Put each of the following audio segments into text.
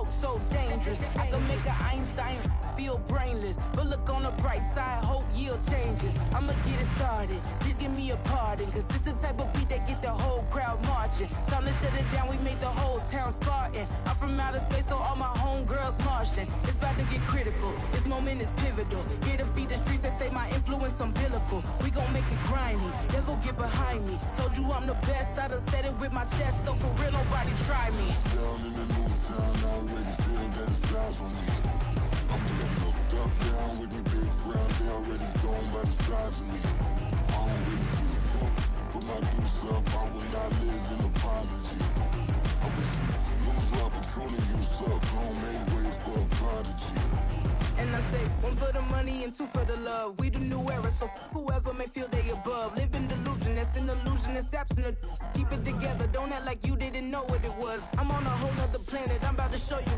so dangerous. I can make an Einstein feel brainless, but look on the bright side, hope yield changes. I'ma get it started, please give me a pardon, cause this the type of beat that get the whole crowd marching. Time to shut it down, we made the whole town Spartan. I'm from outer space, so all my homegirls Martian. It's about to get critical, this moment is pivotal. Here to feed the streets that say my influence umbilical. We gon' make it grimy, devil get behind me. Told you I'm the best, I done said it with my chest, so for real nobody try me. Down in the new town, I already feel that it's eyes on me. I'm getting looked up, down with the big crowd, they already gone by the size of me. I don't really give a fuck, put my deuce up, I will not live in apology. I wish you lose the opportunity, you suck, home made way for a prodigy. And I say, one for the money and two for the love. We the new era, so whoever may feel they above. Live in delusion, that's an illusion, that's absent. Keep it together, don't act like you didn't know what it was. I'm on a whole nother planet, I'm about to show you.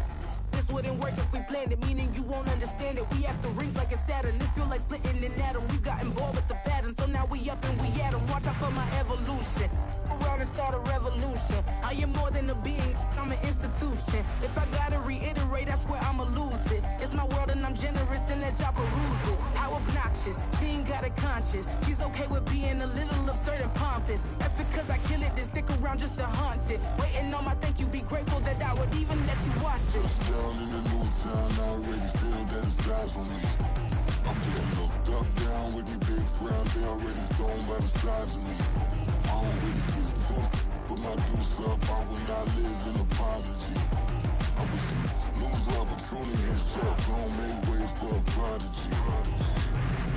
This wouldn't work if we planned it, meaning you won't understand it. We have to rings like it's Saturn, this feel like splitting an atom. We got involved with the pattern, so now we up and we at 'em. Watch out for my evolution, around and start a revolution. I am more than a being, I'm an institution. If I gotta reiterate, that's where I'ma lose it. It's my world and I'm generous and let y'all peruse it. How obnoxious, she ain't got a conscience. She's okay with being a little absurd and pompous. That's because I kill it, then stick around just to haunt it. Waiting on my thank you, be grateful that I would even let you watch this. Down in the new town, I already feel that it's eyes on me. I'm getting looked up, down with the big crowd, they already gone by the size of me. I don't really give a fuck, put my deuce up, I will not live in apology. I wish you lose the opportunity, you suck, home made way for a prodigy.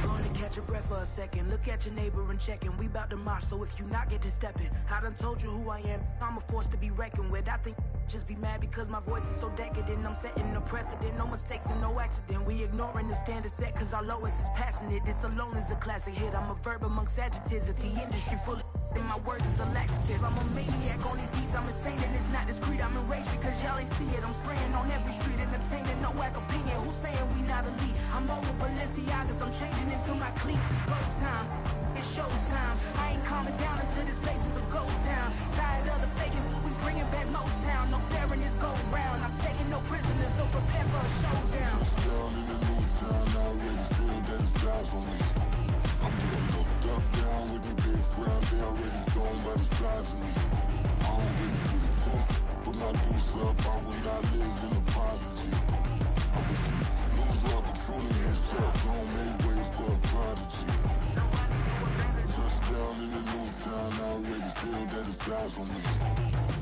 Gonna catch your breath for a second. Look at your neighbor and checking. We bout to march, so if you not get to stepping. I done told you who I am. I'm a force to be reckoned with. I think just be mad because my voice is so decadent. I'm setting a precedent, no mistakes and no accident. We ignoring the standard set cause our lowest is passionate. This alone is a classic hit. I'm a verb amongst adjectives at the industry full of and my words is a laxative. I'm a maniac on these beats, I'm insane and it's not discreet. I'm enraged because y'all ain't see it. I'm spraying on every street, entertaining, no whack opinion. Who's saying we not elite? I'm over Balenciagas, I'm changing into my cleats. It's go time, it's show time. I ain't calming down until this place is a ghost town. Tired of the faking, we bringing back Motown. No sparing this go round. I'm taking no prisoners, so prepare for a showdown. Down in the new town, I already feel that it's eyes on me. I'm getting looked up, down with the big crowd, they already gone by the size of me. I don't really give a fuck, put my deuce up, I will not live in apology. I wish you lose the opportunity, you suck, home made way for a prodigy. Touchdown in the new town, I already feel that it's eyes on me.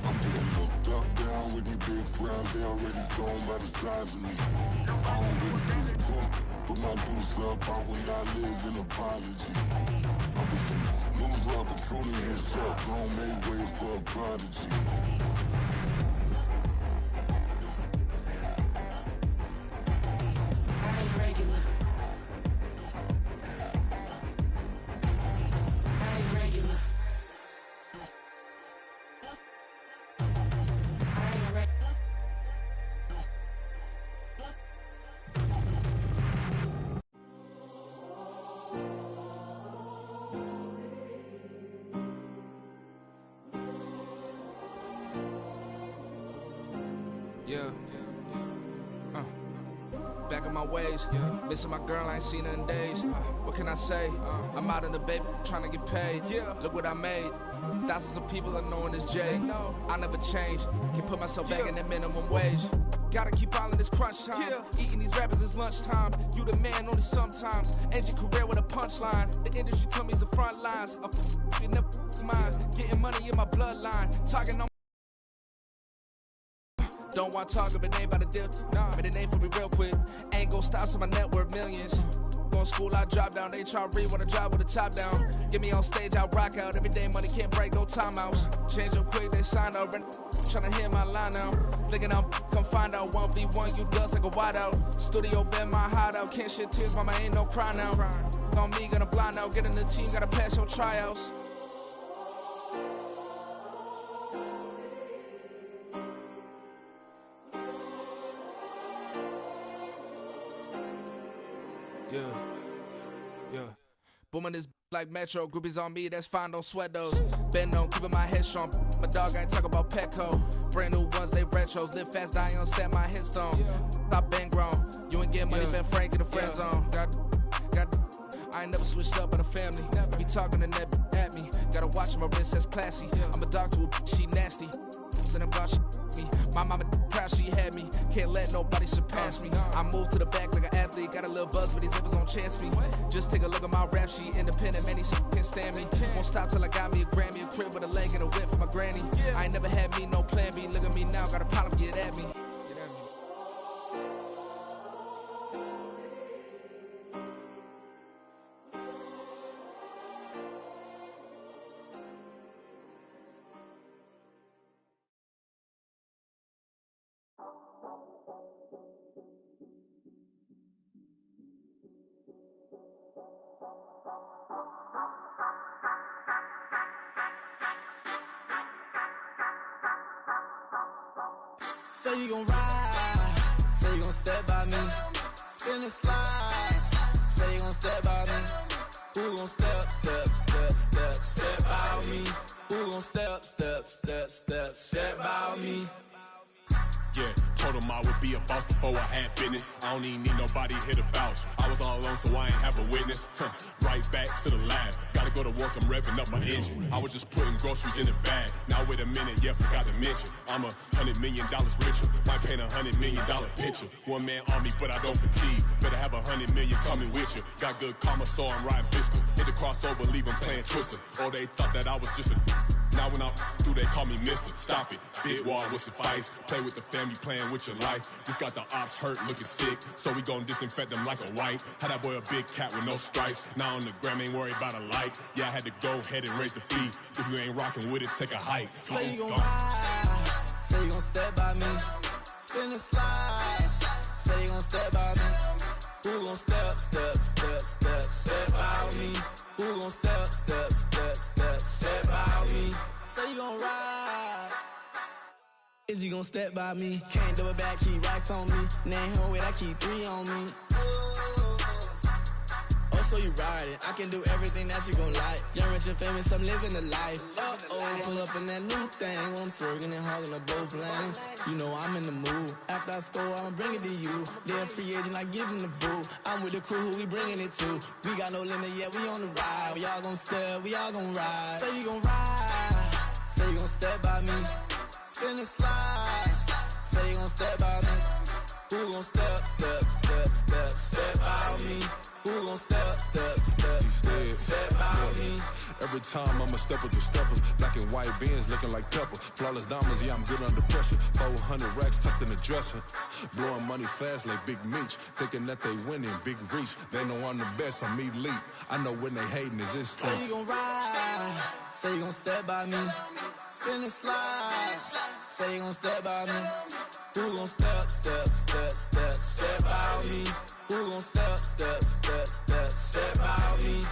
I'm getting looked up, down with the big crowd, they already gone by the size of me. I don't really give a fuck, put my deuce up, I will not live in apology. I wish you lose the opportunity, you suck, home made way for a prodigy. I ain't regular. I ain't regular. I ain't regular. Yeah. Back in my ways, missing my girl, I ain't seen her in days. What can I say? I'm out in the baby, trying to get paid. Look what I made. Thousands of people are knowing this J. I never change. Can put myself back in the minimum wage. Gotta keep all in this crunch time. Eating these rappers is lunchtime. You the man only sometimes. End your career with a punchline. The industry told me it's the front lines. I'm in the mind. Getting money in my bloodline. Talking on. Don't want to talk if it ain't about the deal. But it ain't for me real quick. Ain't gon' stop till my net worth millions. Going school, I drop down. They try to read when I drive with the top down. Get me on stage, I rock out. Every day money can't break, no timeouts. Change up quick, they sign up. Tryna hear my line now. Thinking I'm come find out 1v1, you dust like a wideout. Studio been my hideout. Can't shed tears, mama ain't no cry now. On me, gonna blind out. Get in the team, gotta pass your tryouts. Yeah. Booming this like Metro, groupies on me, that's fine, don't sweat those. Been on, keeping my head strong. My dog ain't talk about Petco. Brand new ones, they retros. Live fast, die on set, my headstone. Stop been grown. You ain't get money, been frank in the friend zone. I ain't never switched up on the family. Be talking to that at me. Gotta watch my wrist, that's classy. I'm a dog to a she nasty. Send them God, she me. My mama proud she had me. Can't let nobody surpass me. I move to the back like an athlete. Got a little buzz for these zippers on chance me. Just take a look at my rap sheet. Independent, man, these can't stand me. Won't stop till I got me a Grammy, a crib with a leg and a whip for my granny. I ain't never had me no plan B. Look at me now, got a problem, get at me. Say you gon' ride, say you gon' step by me, spin and slide, say you gon' step by me, who gon' step by me, who gon' step by me. Yeah, told him I would be a boss before I had business. I don't even need nobody here to vouch. I was all alone, so I ain't have a witness. Right back to the lab. Gotta go to work, I'm revving up my engine. I was just putting groceries in the bag. Now wait a minute, yeah, forgot to mention. I'm $100 million richer. Might paint $100 million picture. One man army, but I don't fatigue. Better have 100 million coming with you. Got good karma, so I'm riding fiscal. Hit the crossover, leave them playing Twister. Oh, they thought that I was just a... Now when I do, they call me Mister. Stop it, big wall will suffice. Play with the family, playing with your life. This got the ops hurt, looking sick, so we gon' disinfect them like a wipe. Had that boy a big cat with no stripes. Now on the gram, ain't worried about a light. Yeah, I had to go ahead and raise the fee. If you ain't rocking with it, take a hike. Say you gon' ride, say you gon' step by me, spin and slide. Say you gon' step by me, who gon' step by me? Who gon' step by me? Say you gon' ride. Is you gon' step by me? Can't do it back, keep racks on me. Name home with I keep 3 on me. Oh, so you ride it. I can do everything that you gon' like. Young, rich, and famous, I'm living the life. Uh-oh, pull up in that new thing. I'm swerving and hogging up both lanes. You know I'm in the mood. After I score, I'ma bring it to you. They're a free agent, I give them the boo. I'm with the crew, who we bringing it to. We got no limit, yeah, we on the ride. We all gon' step, we all gon' ride. Say you gon' ride. Say you gon' step by me. Spin and slide. Say you gon' step by me. Who gon' step by me? Who gon' step by me? Every time I'ma step with the steppers. Black and white beans looking like pepper. Flawless diamonds, yeah, I'm good under pressure. 400 racks tucked in the dresser. Blowing money fast like Big Meech. Thinking that they winning, big reach. They know I'm the best, I'm elite. I know when they hating is instant. Say you gon' ride, say you gon' step by me. Spin and slide, say you gon' step by me. Who gon' step by me? Who gon' step by me?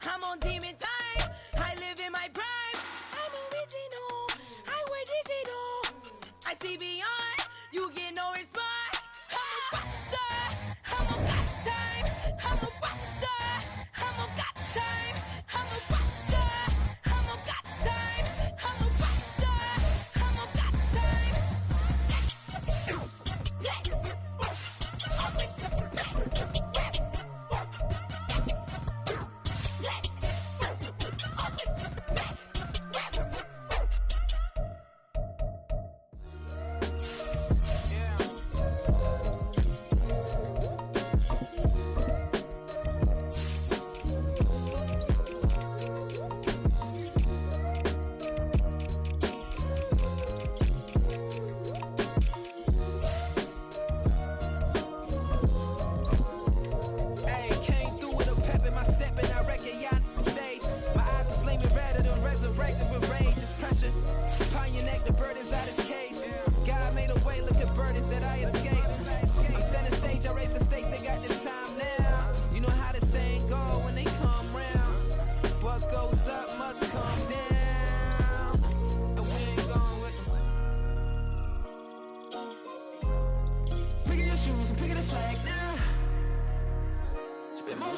I'm on demon time. I live in my prime. I'm original. I wear digital. I see beyond. You get no response. I'm a rock star. I'm a got time. I'm a rock star. I'm a got time. I'm a rock star. I'm a got time. I'm a rock star. I'm a got time.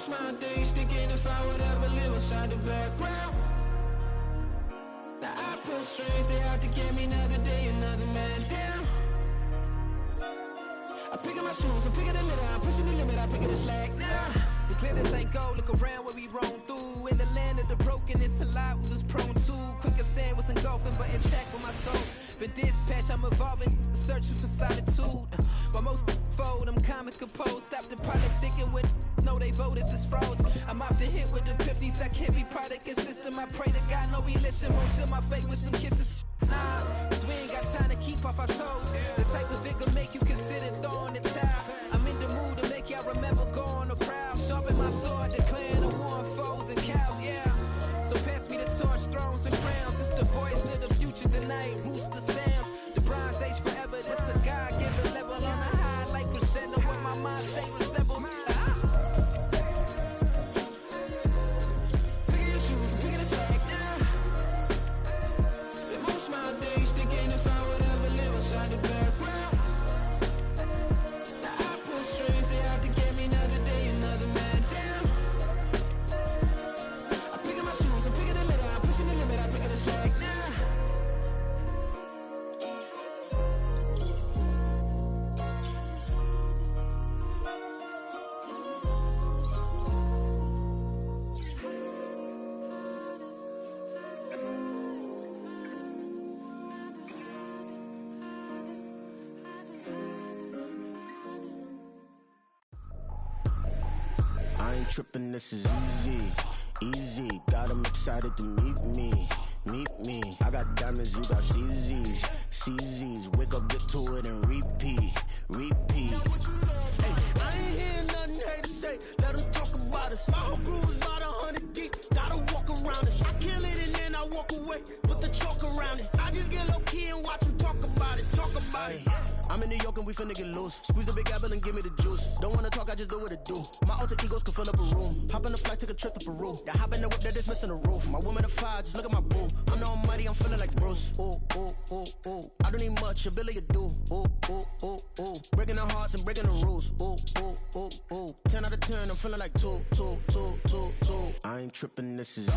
My days thinking if I would ever live inside the background. Now I pull strings, they out to get me another day, another man down. I pick up my shoes, I'm picking the litter, I'm pushing the limit, I pick up the slack now. The glitters ain't gold, look around where we roam through. In the land of the broken, it's a lot we was prone to. Quicker sand was engulfing, but intact with my soul. But dispatch, I'm evolving, searching for solitude. While most fold, I'm comic composed. Stop the politicking with no, they voters is froze. I'm off the hit with the 50s, I can't be product and system. I pray to God, no, we listen. Won't seal my fate with some kisses. Nah, cause we ain't got time to keep off our toes. The type of vigor make you consider throwing the towel. I'm in the mood to make y'all remember going to proud. Sharpen my sword, declaring the war on foes and cows, yeah. So pass me the torch, thrones and crowns. It's the voice of the future tonight, rooster sounds. The Bronze Age forever, this a God-given level on a high like crescendo when my mind state resemble. I ain't tripping, this is easy, easy. Got 'em excited to meet me. I got diamonds, you got CZs. Wake up, get to it and repeat. Hey, I ain't hearing nothing haters say. Let 'em talk about us. My whole crew is about 100 deep. Gotta walk around it. I kill it and then I walk away. Put the chalk around it. I just get low key and watch 'em talk about it. I'm in New York and we finna get loose. Squeeze the big apple and give me the juice. Don't wanna talk, I just do what it do. My alter egos can fill up a room. Hop on the flight, take a trip to Peru. Yeah, hop in the whip that is missing the roof. My woman a fire, just look at my boo. I'm the almighty, I'm feeling like Bruce. Ooh. I don't need much, ability to do. Ooh. Breaking the hearts and breaking the rules. Ooh. 10 out of 10, I'm feeling like two. I ain't tripping, this is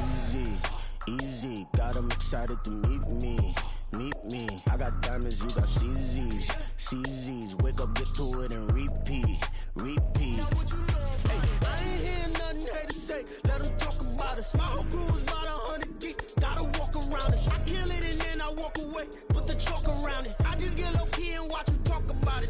easy. Got 'em excited to meet me. I got diamonds, you got CZs. Wake up, get to it and repeat. Hey, I ain't hearing nothing haters say. Let 'em talk about us. My whole crew is about 100 deep. Gotta walk around it. I kill it and then I walk away. Put the chalk around it. I just get low key and watch 'em talk about it.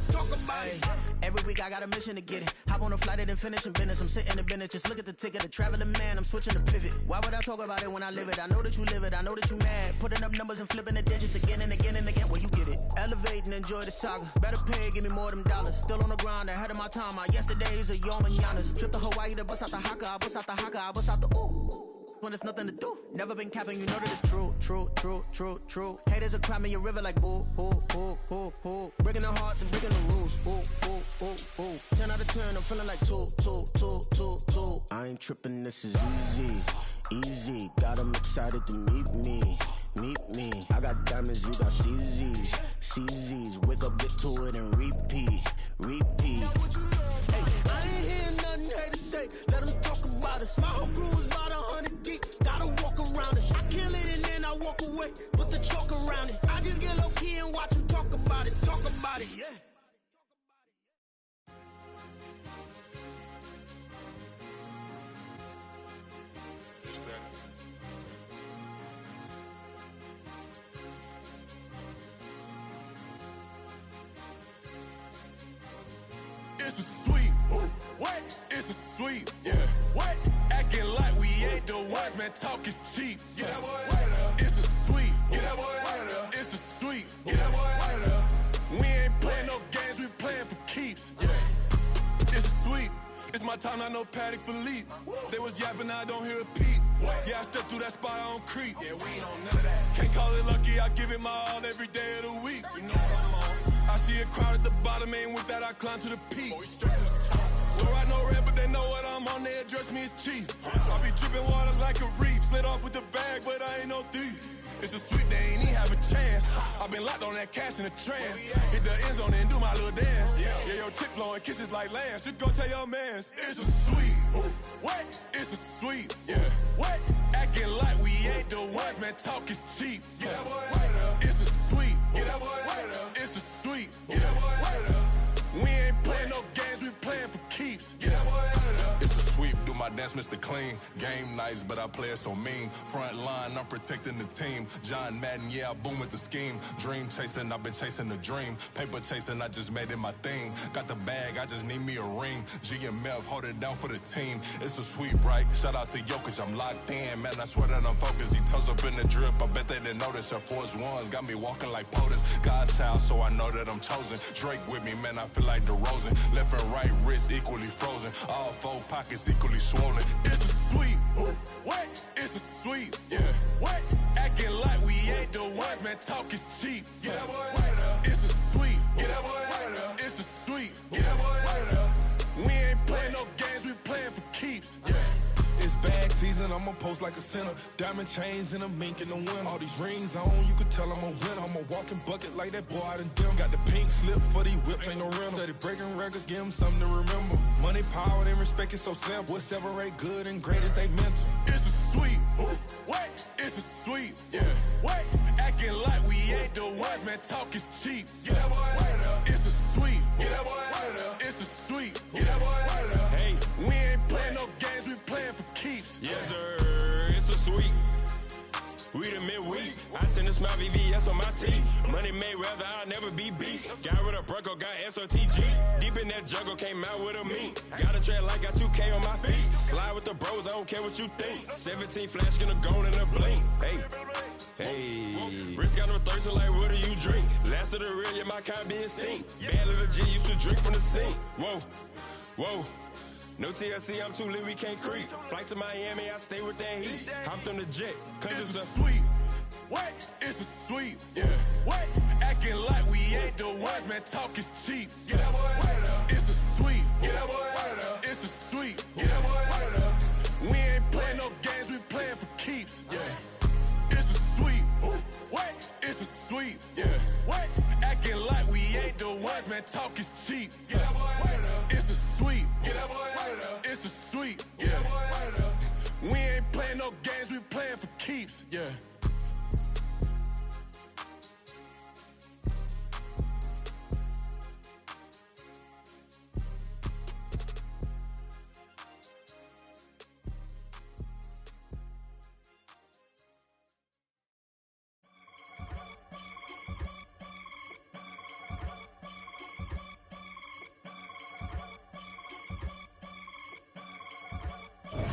Every week I got a mission to get it. Hop on a flight and finish in business. I'm sitting in business, just look at the ticket. A traveling man, I'm switching to pivot. Why would I talk about it when I live it? I know that you live it, I know that you mad. Putting up numbers and flipping the digits again and again. Well, you get it. Elevate and enjoy the saga. Better pay, give me more of them dollars. Still on the grind, ahead of my time. My yesterdays are your mananas. Trip to Hawaii to bust out the haka. I bust out the ooh. When there's nothing to do. Never been capping, you know that it's true. Haters are climbing your river like boo. Breaking the hearts and breaking the rules. Ooh. 10 out of 10, I'm feeling like two. I ain't tripping, this is easy. Got them excited to meet me. Meet me. I got diamonds, you got CZs. CZs. Wake up, get to it, and repeat. Repeat. Hey, I ain't hearing nothing haters say. Let them talk about us. My whole crew is about 100 deep. Gotta walk around us. I kill it and then I walk away. Put the chalk around it. I just get low key and watch them talk about it. Talk about it, yeah. It's a sweet, what? It's a sweet, yeah. What? Acting like we ain't the ones, man. Talk is cheap. Get that boy right up. It's a sweet, get that boy right up. It's a sweet, get that boy right up. We ain't playing no games, we playing for keeps. Yeah. It's a sweet. It's my time, not no Paddock Philippe. They was yapping, I don't hear a peep. Yeah, I step through that spot, I don't creep. Yeah, we ain't on none of that. Can't call it lucky, I give it my all every day of the week. You know what I'm on. I see a crowd at the bottom, and with that I climb to the peak. Don't ride no red, but they know what I'm on, they address me as chief. I be dripping water like a reef, slid off with the bag, but I ain't no thief. It's a sweet, they ain't even have a chance. I been locked on that cash in a trance. Hit the end zone and do my little dance. Yeah, your chick blowing kisses like lambs. You go tell your mans. It's a sweet. What? It's a sweet. Yeah. What? Acting like we ain't the ones, man. Talk is cheap. Get that boy right up. It's a sweet. Get that boy right up. It's a sweet. Get that boy right up. We ain't playing no games, we playing for keeps. Get that boy right up. It's a sweep. Do my dance, Mr. Clean. Game nice, but I play it so mean. Front line, I'm protecting the team. John Madden, yeah, I boom with the scheme. Dream chasing, I've been chasing the dream. Paper chasing, I just made it my thing. Got the bag, I just need me a ring. GMF, hold it down for the team. It's a sweep, right? Shout out to Jokic, I'm locked in. Man, I swear that I'm focused. He toes up in the drip, I bet they didn't notice. Air Force Ones got me walking like POTUS. God's child, so I know that I'm chosen. Drake with me, man, I feel like DeRozan. Left and right wrist equally frozen. All four pockets equally swollen. It's a sweep. What? It's a sweep. Yeah. What? Acting like we ain't the ones, man. Talk is cheap. Get that boy right up. It's a sweep. Get that boy right up. It's a sweep. Get that boy right up. We ain't playing no games, we playing for keeps. Yeah. It's bag season, I'ma post like a sinner. Diamond chains and a mink in the wind. All these rings on, you could tell I'm a winner. I'm a walking bucket like that boy out in Denver. Got the pink slip for these whips, ain't no rental. Steady breaking records, give them something to remember. Money, power, and respect is so simple. What separate good and great is they mental. It's a sweet. What? It's a sweet. Yeah. What? Acting like we ain't the ones, man. Talk is cheap. Get that boy right up. It's a sweet. Get that boy right up. It's a sweet. Get that boy right up. Hey, we ain't playing no games, we playing for keeps. Yes, sir. It's a sweet. We the midweek. I tend to smile VVS on my teeth. Money made rather I'll never be beat. Got rid of Bronco, got SOTG. Deep in that jungle, came out with a meat. Got a tread like got 2K on my feet. Slide with the bros, I don't care what you think. 17 flash gonna go in a blink. Hey, Rich got no thirst, like what do you drink? Last of the real, yeah, my kind be extinct. Bad little G used to drink from the sink. Whoa, whoa. No TLC, I'm too lit, we can't creep. Flight to Miami, I stay with that heat. Hopped on the jet, cause it's a sweet. What? It's a sweet. Yeah. What? Acting like we ain't the ones, man. Talk is cheap. Get that boy right up. It's a sweet. Get that boy right up. It's a sweet. Get that boy right up. We ain't playing no games, we playing for keeps. Yeah. It's a sweet. What? It's a sweet. Yeah. What? Acting like we ain't the ones, man. Talk is cheap. Get that boy right up. It's a sweet. Get that boy right up. It's a sweet. Get that boy right up. We ain't playing no games, we playing for keeps. Yeah.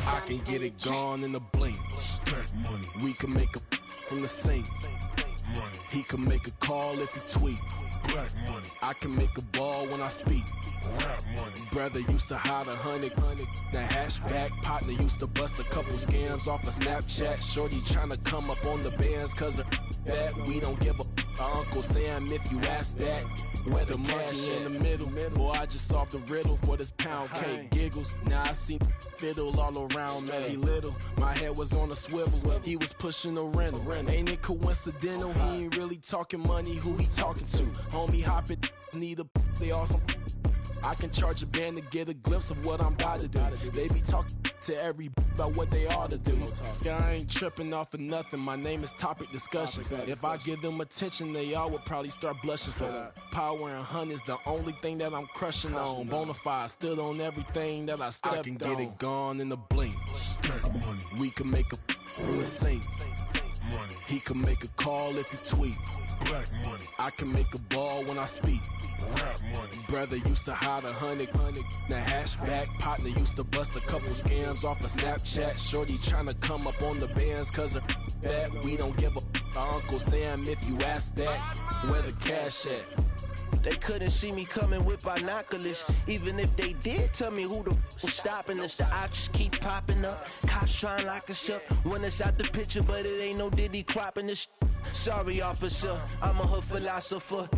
I can get it gone in a blink. Stack money. We can make a from the sink. Money. He can make a call if he tweet. Black money. I can make a ball when I speak. Rap money. Brother used to hide 100. The hashback partner used to bust a couple scams off of Snapchat. Shorty tryna come up on the bands cause of that. We don't give a Uncle Sam, if you ask that. Where the monkey in the middle. Boy, I just solved the riddle for this pound cake. Giggles, now I see fiddle all around me. He little, my head was on a swivel. He was pushing a rental. Ain't it coincidental? He ain't really talking money. Who he talking to? Homie, hop it, need a they awesome. I can charge a band to get a glimpse of what I'm about to do. They be talking to every about what they ought to do. I ain't tripping off of nothing. My name is Topic Discussion. If I give them attention, they all would probably start blushing. So power and hunt is the only thing that I'm crushing on. Bonafide stood on everything that I stepped on. I can get it gone in a blink. We can make a from the sink. He can make a call if you tweet. I can make a ball when I speak. Brother used to hide 100. The hashback partner used to bust a couple scams off of Snapchat. Shorty tryna come up on the bands cause of that. We don't give a Uncle Sam if you ask that. Where the cash at? They couldn't see me coming with binoculars. Even if they did tell me who the was stopping us, the options keep popping up. Cops trying to lock us up when it's out the picture, but it ain't no Diddy cropping this. Sorry, officer, I'm a hood philosopher.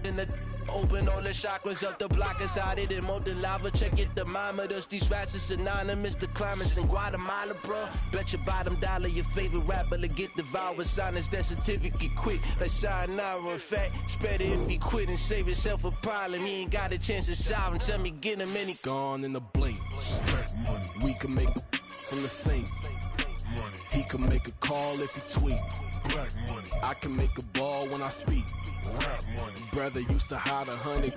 In the open all the chakras up the block inside it and molten lava. Check your thermometers. These rats is synonymous to climates in Guatemala, bro. Bet your bottom dollar your favorite rapper to get devoured. Sign his death certificate quick. Like sayonara. In fact, it's better if he quit and save himself a problem. He ain't got a chance to solve him. Tell me get him any gone in the blink. We can make from the sink. He can make a call if you tweet. I can make a ball when I speak. Brother used to hide 100.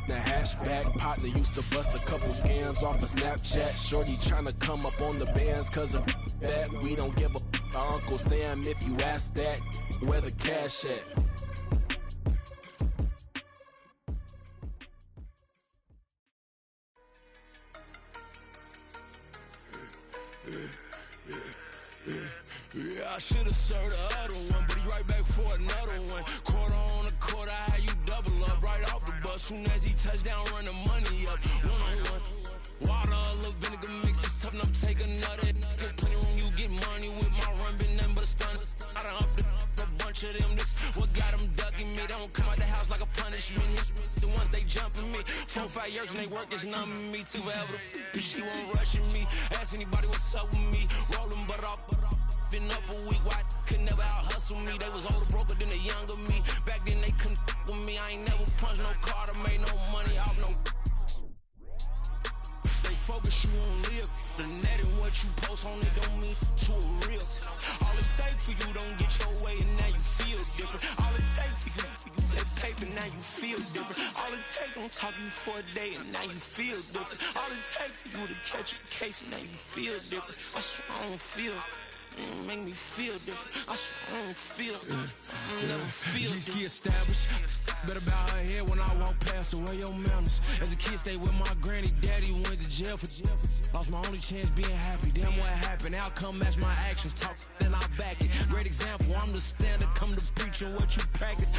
The hashback partner used to bust a couple scams off of Snapchat. Shorty tryna come up on the bands cause of that. We don't give a Uncle Sam if you ask that. Where the cash at? Yeah, I should've served the other one, but he right back for another one. Quarter on a quarter, how you double up right off the bus. Soon as he touch down, run the money up. One-on-one. Water, a little vinegar mix, it's tough enough to take another. Still plenty room, you get money with my run, been nothing but a stun. I done up a bunch of them, this what got them ducking me. They don't come out the house like a punishment. The ones they jumping me. 4-5 years and they work is numbing me. Too forever, she won't rushing me. Ask anybody what's up with me. Rollin' but off. Been up a week, why could never out hustle me? They was older, broker than the younger me. Back then they couldn't with me. I ain't never punched no card or made no money off no. They focus you on live. The net and what you post on it don't mean to a real. All it takes for you don't get your way and now you feel different. All it takes for you that paper now you feel different. All it takes don't talk you for a day and now you feel different. All it takes for you to catch a case and now you feel different. I swear I don't feel. Make me feel different. I swear I don't feel. I never feel different. Get established. Better bow her head when I walk past her. Where your manners? As a kid, stayed with my granny. Daddy went to jail for jail. Lost my only chance being happy. Damn what happened. Outcome match my actions. Talk then I back it. Great example. I'm the standard. Come to preaching what you practice.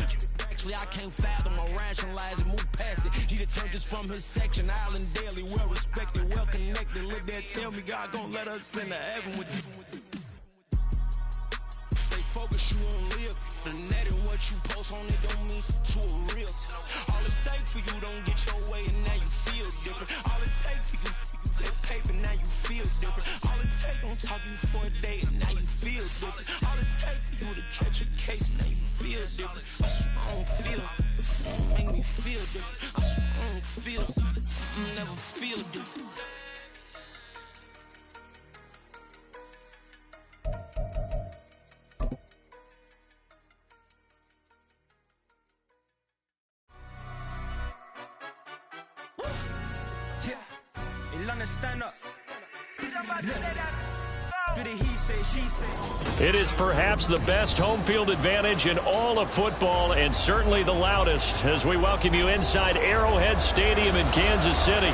Actually, I can't fathom or rationalize and move past it. He turned this from his section. Island daily, well respected, well connected. Look there, tell me God gon' let us into heaven with this. Focus you on live. The net and what you post on it don't mean to a real. All it takes for you don't get your way and now you feel different. All it takes for you that paper now you feel different. All it takes don't talk you for a day and now you feel different. All it takes for you to catch a case and now you feel different. I swear I don't feel. Make me feel different. I swear I don't feel. I never feel different. Stand up. It is perhaps the best home field advantage in all of football and certainly the loudest as we welcome you inside Arrowhead Stadium in Kansas City.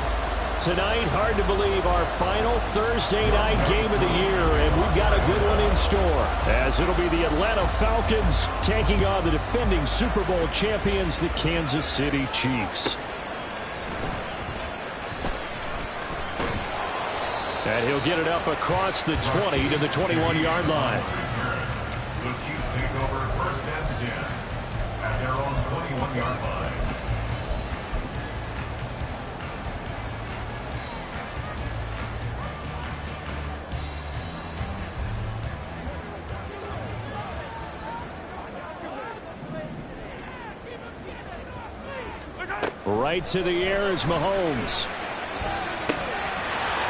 Tonight, hard to believe, our final Thursday night game of the year, and we've got a good one in store as it'll be the Atlanta Falcons taking on the defending Super Bowl champions, the Kansas City Chiefs. And he'll get it up across the 20 to the 21-yard line. The Chiefs take over first and 10. their own 21-yard line. Right to the air is Mahomes.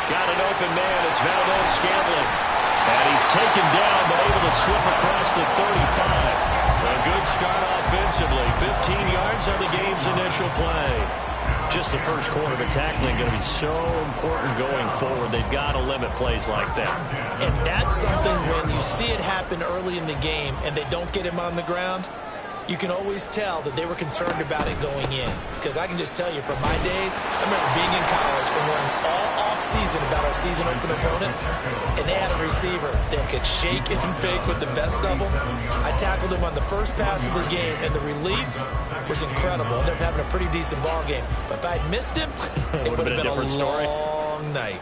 Got an open man. It's Valdez-Scantling. And he's taken down, but able to slip across the 35. A good start offensively. 15 yards on the game's initial play. Just the first quarter, but tackling going to be so important going forward. They've got to limit plays like that. And that's something when you see it happen early in the game and they don't get him on the ground, you can always tell that they were concerned about it going in. Because I can just tell you from my days, I remember being in college and worrying all off-season about our season open opponent, and they had a receiver that could shake and bake with the best of them. I tackled him on the first pass of the game, and the relief was incredible. I ended up having a pretty decent ball game. But if I'd missed him, it would have been a different story. Long night.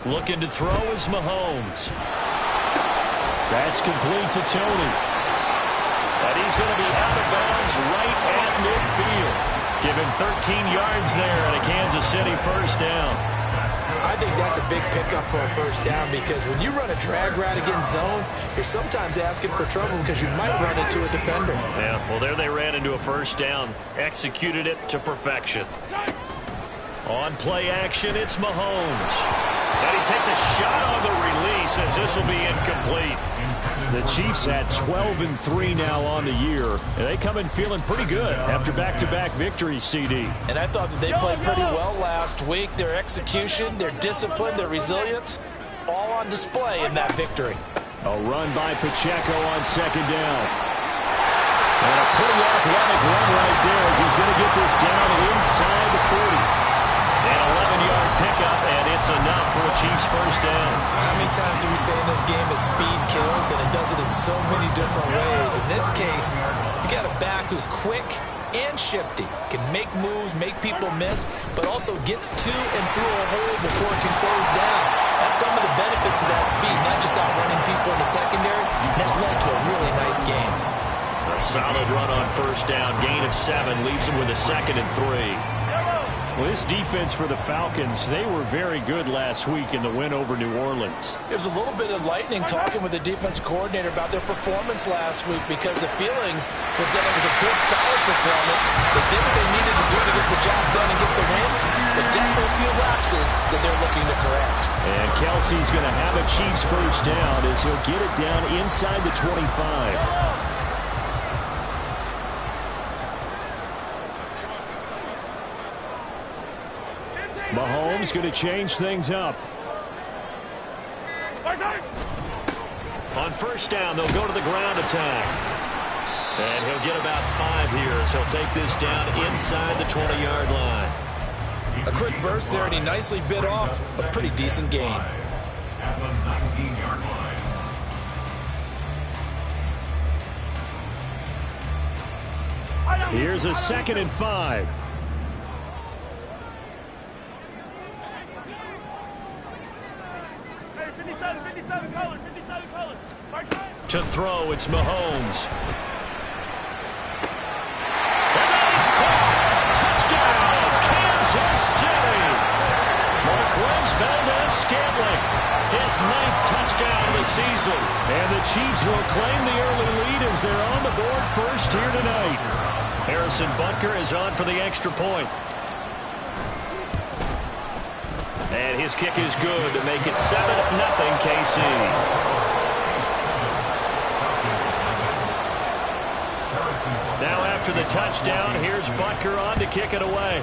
Looking to throw is Mahomes. That's complete to Tony. And he's going to be out of bounds right at midfield. Give him 13 yards there and a Kansas City first down. I think that's a big pickup for a first down because when you run a drag route against zone, you're sometimes asking for trouble because you might run into a defender. Yeah, well, there they ran into a first down. Executed it to perfection. On play action, it's Mahomes. And he takes a shot on the release as this will be incomplete. The Chiefs at 12-3 now on the year. And they come in feeling pretty good after back-to-back victories, CD. And I thought that they played pretty well last week. Their execution, their discipline, their resilience, all on display in that victory. A run by Pacheco on second down. And a pretty athletic run right there as he's going to get this down inside the 40. An 11-yard pickup, and it's enough for a Chiefs first down. How many times do we say in this game that speed kills, and it does it in so many different ways? In this case, you got a back who's quick and shifty, can make moves, make people miss, but also gets to and through a hole before it can close down. That's some of the benefits of that speed, not just outrunning people in the secondary. That led to a really nice game. A solid run on first down, gain of 7, leaves him with a 2nd and 3. Well, this defense for the Falcons, they were very good last week in the win over New Orleans. It was a little bit enlightening talking with the defense coordinator about their performance last week because the feeling was that it was a good, solid performance. They did what they needed to do to get the job done and get the win, but definitely a few lapses that they're looking to correct. And Kelsey's going to have a Chiefs first down as he'll get it down inside the 25. Mahomes going to change things up. On first down, they'll go to the ground attack. And he'll get about 5 here, so he'll take this down inside the 20-yard line. A quick burst there, and he nicely bit off a pretty decent gain. At the 19-yard line. Here's a 2nd and 5. To throw, it's Mahomes. And he's caught. Touchdown, Kansas City. Marquez Valdez-Scantling, his 9th touchdown of the season. And the Chiefs will claim the early lead as they're on the board first here tonight. Harrison Butker is on for the extra point. And his kick is good to make it 7-0 KC. Now after the touchdown, here's Butker on to kick it away.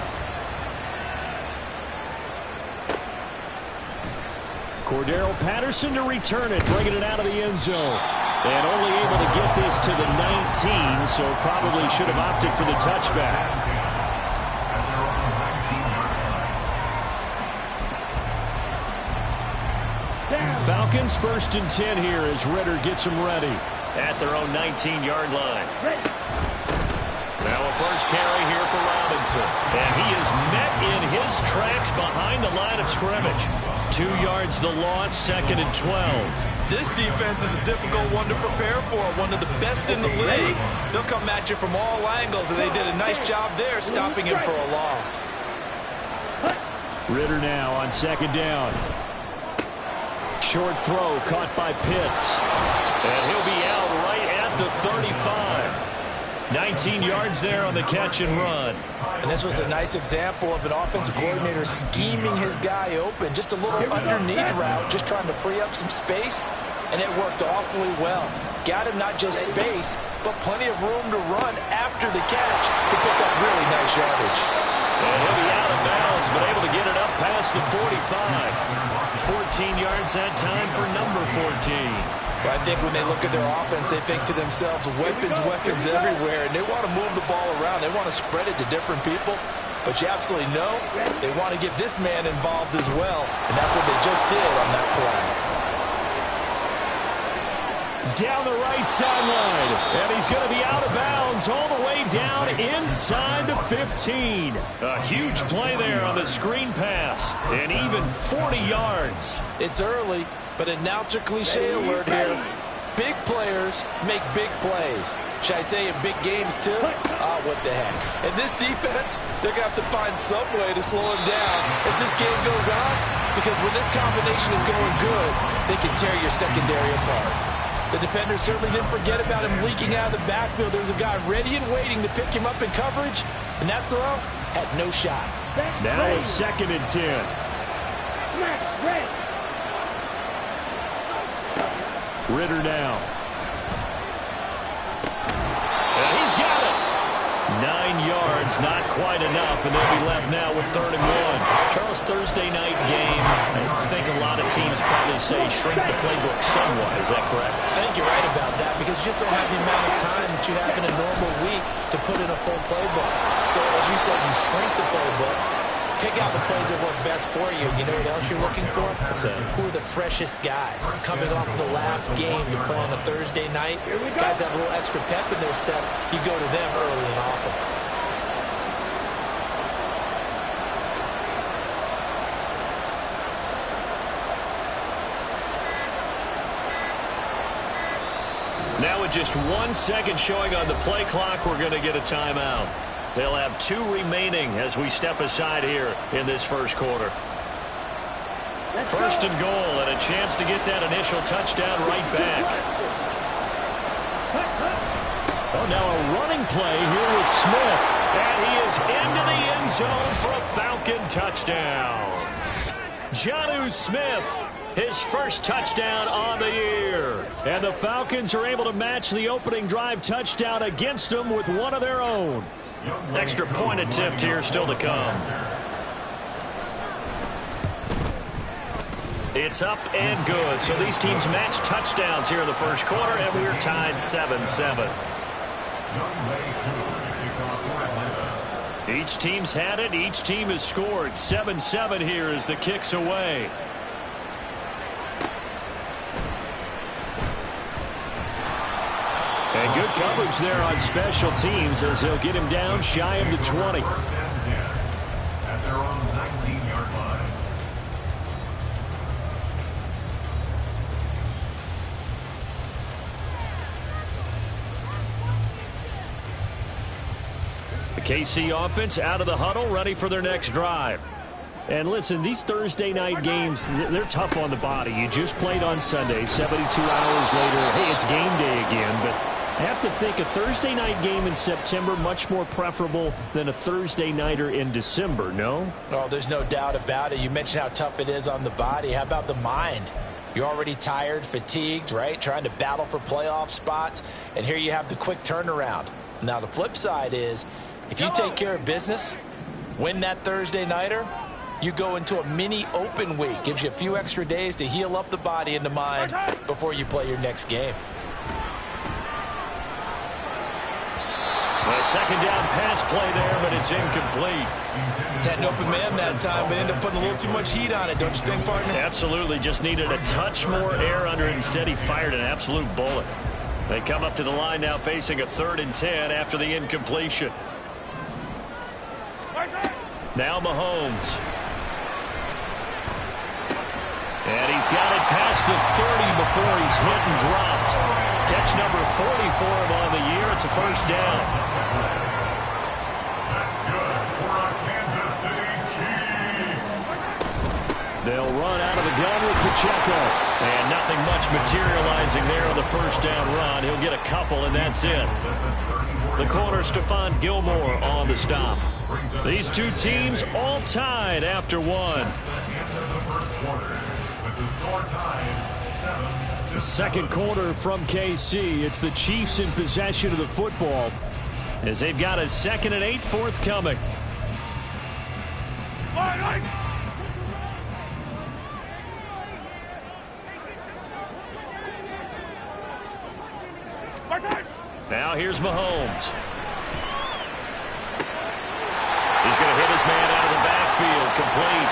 Cordero Patterson to return it, bringing it out of the end zone. And only able to get this to the 19, so probably should have opted for the touchback. Falcons 1st and 10 here as Ritter gets them ready at their own 19-yard line. Now a first carry here for Robinson. And he is met in his tracks behind the line of scrimmage. 2 yards the loss, 2nd and 12. This defense is a difficult one to prepare for, one of the best in the league. They'll come at you from all angles, and they did a nice job there stopping him for a loss. Ritter now on 2nd down. Short throw caught by Pitts. And he'll be out right at the 35. 19 yards there on the catch and run. And this was a nice example of an offensive coordinator scheming his guy open. Just a little underneath route, just trying to free up some space, and it worked awfully well. Got him not just space, but plenty of room to run after the catch to pick up really nice yardage. And he'll be out of bounds, but able to get it up past the 45. 14 yards that time for number 14. But I think when they look at their offense, they think to themselves, weapons everywhere, and they want to move the ball around. They want to spread it to different people. But you absolutely know they want to get this man involved as well, and that's what they just did on that play. Down the right sideline, and he's going to be out of bounds all the way down inside the 15. A huge play there on the screen pass, and even 40 yards. It's early, but announcer cliche alert here. Big players make big plays. Should I say in big games too? What the heck. And this defense, they're going to have to find some way to slow him down as this game goes on, because when this combination is going good, they can tear your secondary apart. The defender certainly didn't forget about him leaking out of the backfield. There was a guy ready and waiting to pick him up in coverage, and that throw had no shot. Now it's 2nd and 10. Ritter now. And he's got it. 9 yards, not quite enough, and they'll be left now with 3rd and 1. Charles, Thursday night game, I think a lot of teams probably say shrink the playbook somewhat. Is that correct? I think you're right about that, because you just don't have the amount of time that you have in a normal week to put in a full playbook. So, as you said, you shrink the playbook, pick out the plays that work best for you. You know what else you're looking for? Who are the freshest guys coming off the last game to play on a Thursday night? Guys have a little extra pep in their step. You go to them early and often. Now with just 1 second showing on the play clock, we're going to get a timeout. They'll have 2 remaining as we step aside here in this first quarter. 1st and goal, and a chance to get that initial touchdown right back. Oh, now a running play here with Smith. And he is into the end zone for a Falcon touchdown. Jonnu Smith, his first touchdown on the year. And the Falcons are able to match the opening drive touchdown against them with one of their own. Extra point attempt here still to come. It's up and good. So these teams match touchdowns here in the first quarter, and we're tied 7-7. Each team's had it. Each team has scored. 7-7 here as the kick's away. And good coverage there on special teams as they'll get him down shy of the 20. At their own 19-yard line. The KC offense out of the huddle, ready for their next drive. And listen, these Thursday night games, they're tough on the body. You just played on Sunday, 72 hours later. Hey, it's game day again, but I have to think a Thursday night game in September much more preferable than a Thursday nighter in December, no? Oh, there's no doubt about it. You mentioned how tough it is on the body. How about the mind? You're already tired, fatigued, right? Trying to battle for playoff spots, and here you have the quick turnaround. Now, the flip side is, if you take care of business, win that Thursday nighter, you go into a mini open week. Gives you a few extra days to heal up the body and the mind before you play your next game. A second down pass play there, but it's incomplete. Had an open man that time, but ended up putting a little too much heat on it, don't you think, partner? Absolutely. Just needed a touch more air under it. Instead, he fired an absolute bullet. They come up to the line now facing a 3rd and 10 after the incompletion. Now Mahomes. And he's got it past the 30 before he's hit and dropped. Catch number 40 for him on the year. It's a first down. That's good for our Kansas City Chiefs. They'll run out of the gun with Pacheco. And nothing much materializing there on the first down run. He'll get a couple, and that's it. The corner, Stephon Gilmore, on the stop. These two teams all tied after one. The second quarter from KC. It's the Chiefs in possession of the football as they've got a 2nd and 8 forthcoming. Now here's Mahomes. He's going to hit his man out of the backfield, complete.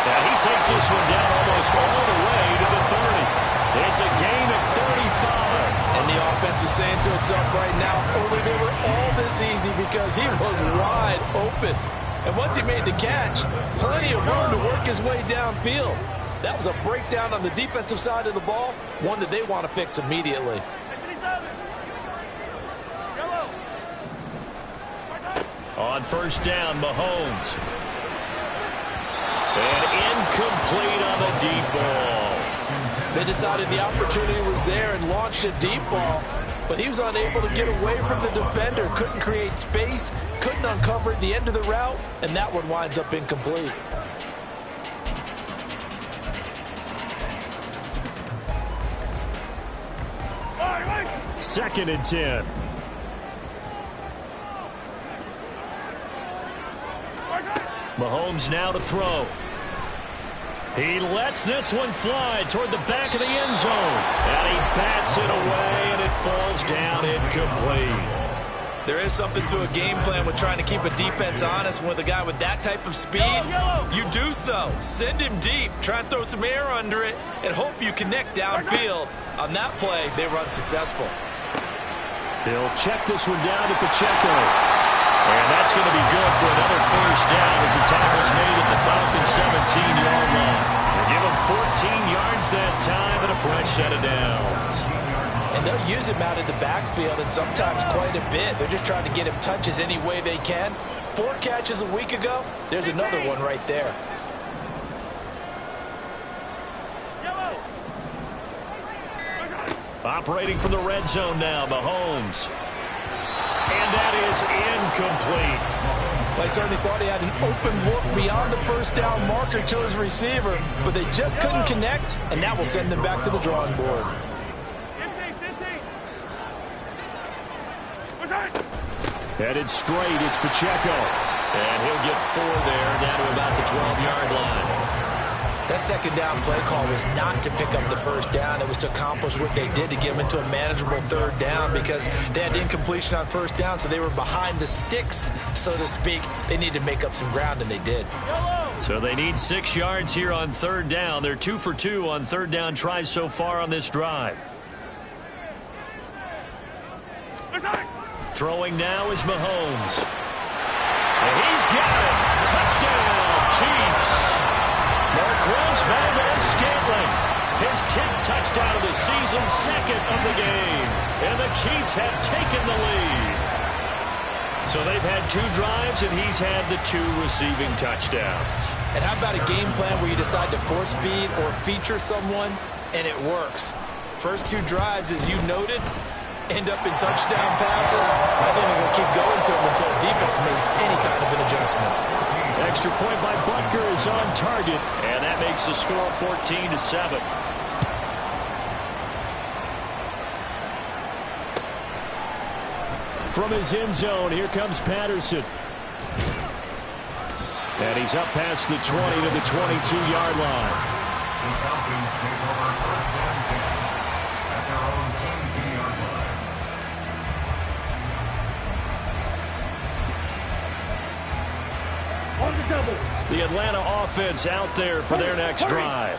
Now he takes this one down almost all the way to the 30. It's a gain of 35. And the offense is saying to itself right now, only they were all this easy because he was wide open. And once he made the catch, plenty of room to work his way downfield. That was a breakdown on the defensive side of the ball, one that they want to fix immediately. On first down, Mahomes. And incomplete on the deep ball. They decided the opportunity was there and launched a deep ball, but he was unable to get away from the defender, couldn't create space, couldn't uncover the end of the route, and that one winds up incomplete. Second and 10. Mahomes now to throw. He lets this one fly toward the back of the end zone. And he bats it away, and it falls down incomplete. There is something to a game plan with trying to keep a defense honest. With a guy with that type of speed, you do so. Send him deep, try and throw some air under it, and hope you connect downfield. On that play, they run successful. He'll check this one down to Pacheco. And that's going to be good for another first down as the tackle's made at the Falcons' 17-yard line. They give him 14 yards that time and a fresh set of downs. And they'll use him out of the backfield and sometimes quite a bit. They're just trying to get him touches any way they can. 4 catches a week ago. There's another one right there. Operating from the red zone now, Mahomes. And that is incomplete. Well, I certainly thought he had an open look beyond the first down marker to his receiver, but they just couldn't connect, and that will send them back to the drawing board. Headed straight, it's Pacheco. And he'll get 4 there, down to about the 12-yard line. That second down play call was not to pick up the first down. It was to accomplish what they did to get them into a manageable third down because they had incompletion on first down, so they were behind the sticks, so to speak. They needed to make up some ground, and they did. So they need 6 yards here on third down. They're 2 for 2 on third down tries so far on this drive. Throwing now is Mahomes. And he's got it. Touchdown, Chiefs. Marquez Valdez-Scantling, his 10th touchdown of the season, 2nd of the game. And the Chiefs have taken the lead. So they've had 2 drives, and he's had the 2 receiving touchdowns. And how about a game plan where you decide to force feed or feature someone, and it works? First 2 drives, as you noted, end up in touchdown passes. I think they're going to keep going to them until defense makes any kind of an adjustment. Extra point by Butker is on target, and that makes the score 14-7. From his end zone, here comes Patterson. And he's up past the 20 to the 22-yard line. The Falcons take over first and 10 at their own 22-yard line. The Atlanta offense out there for their next drive.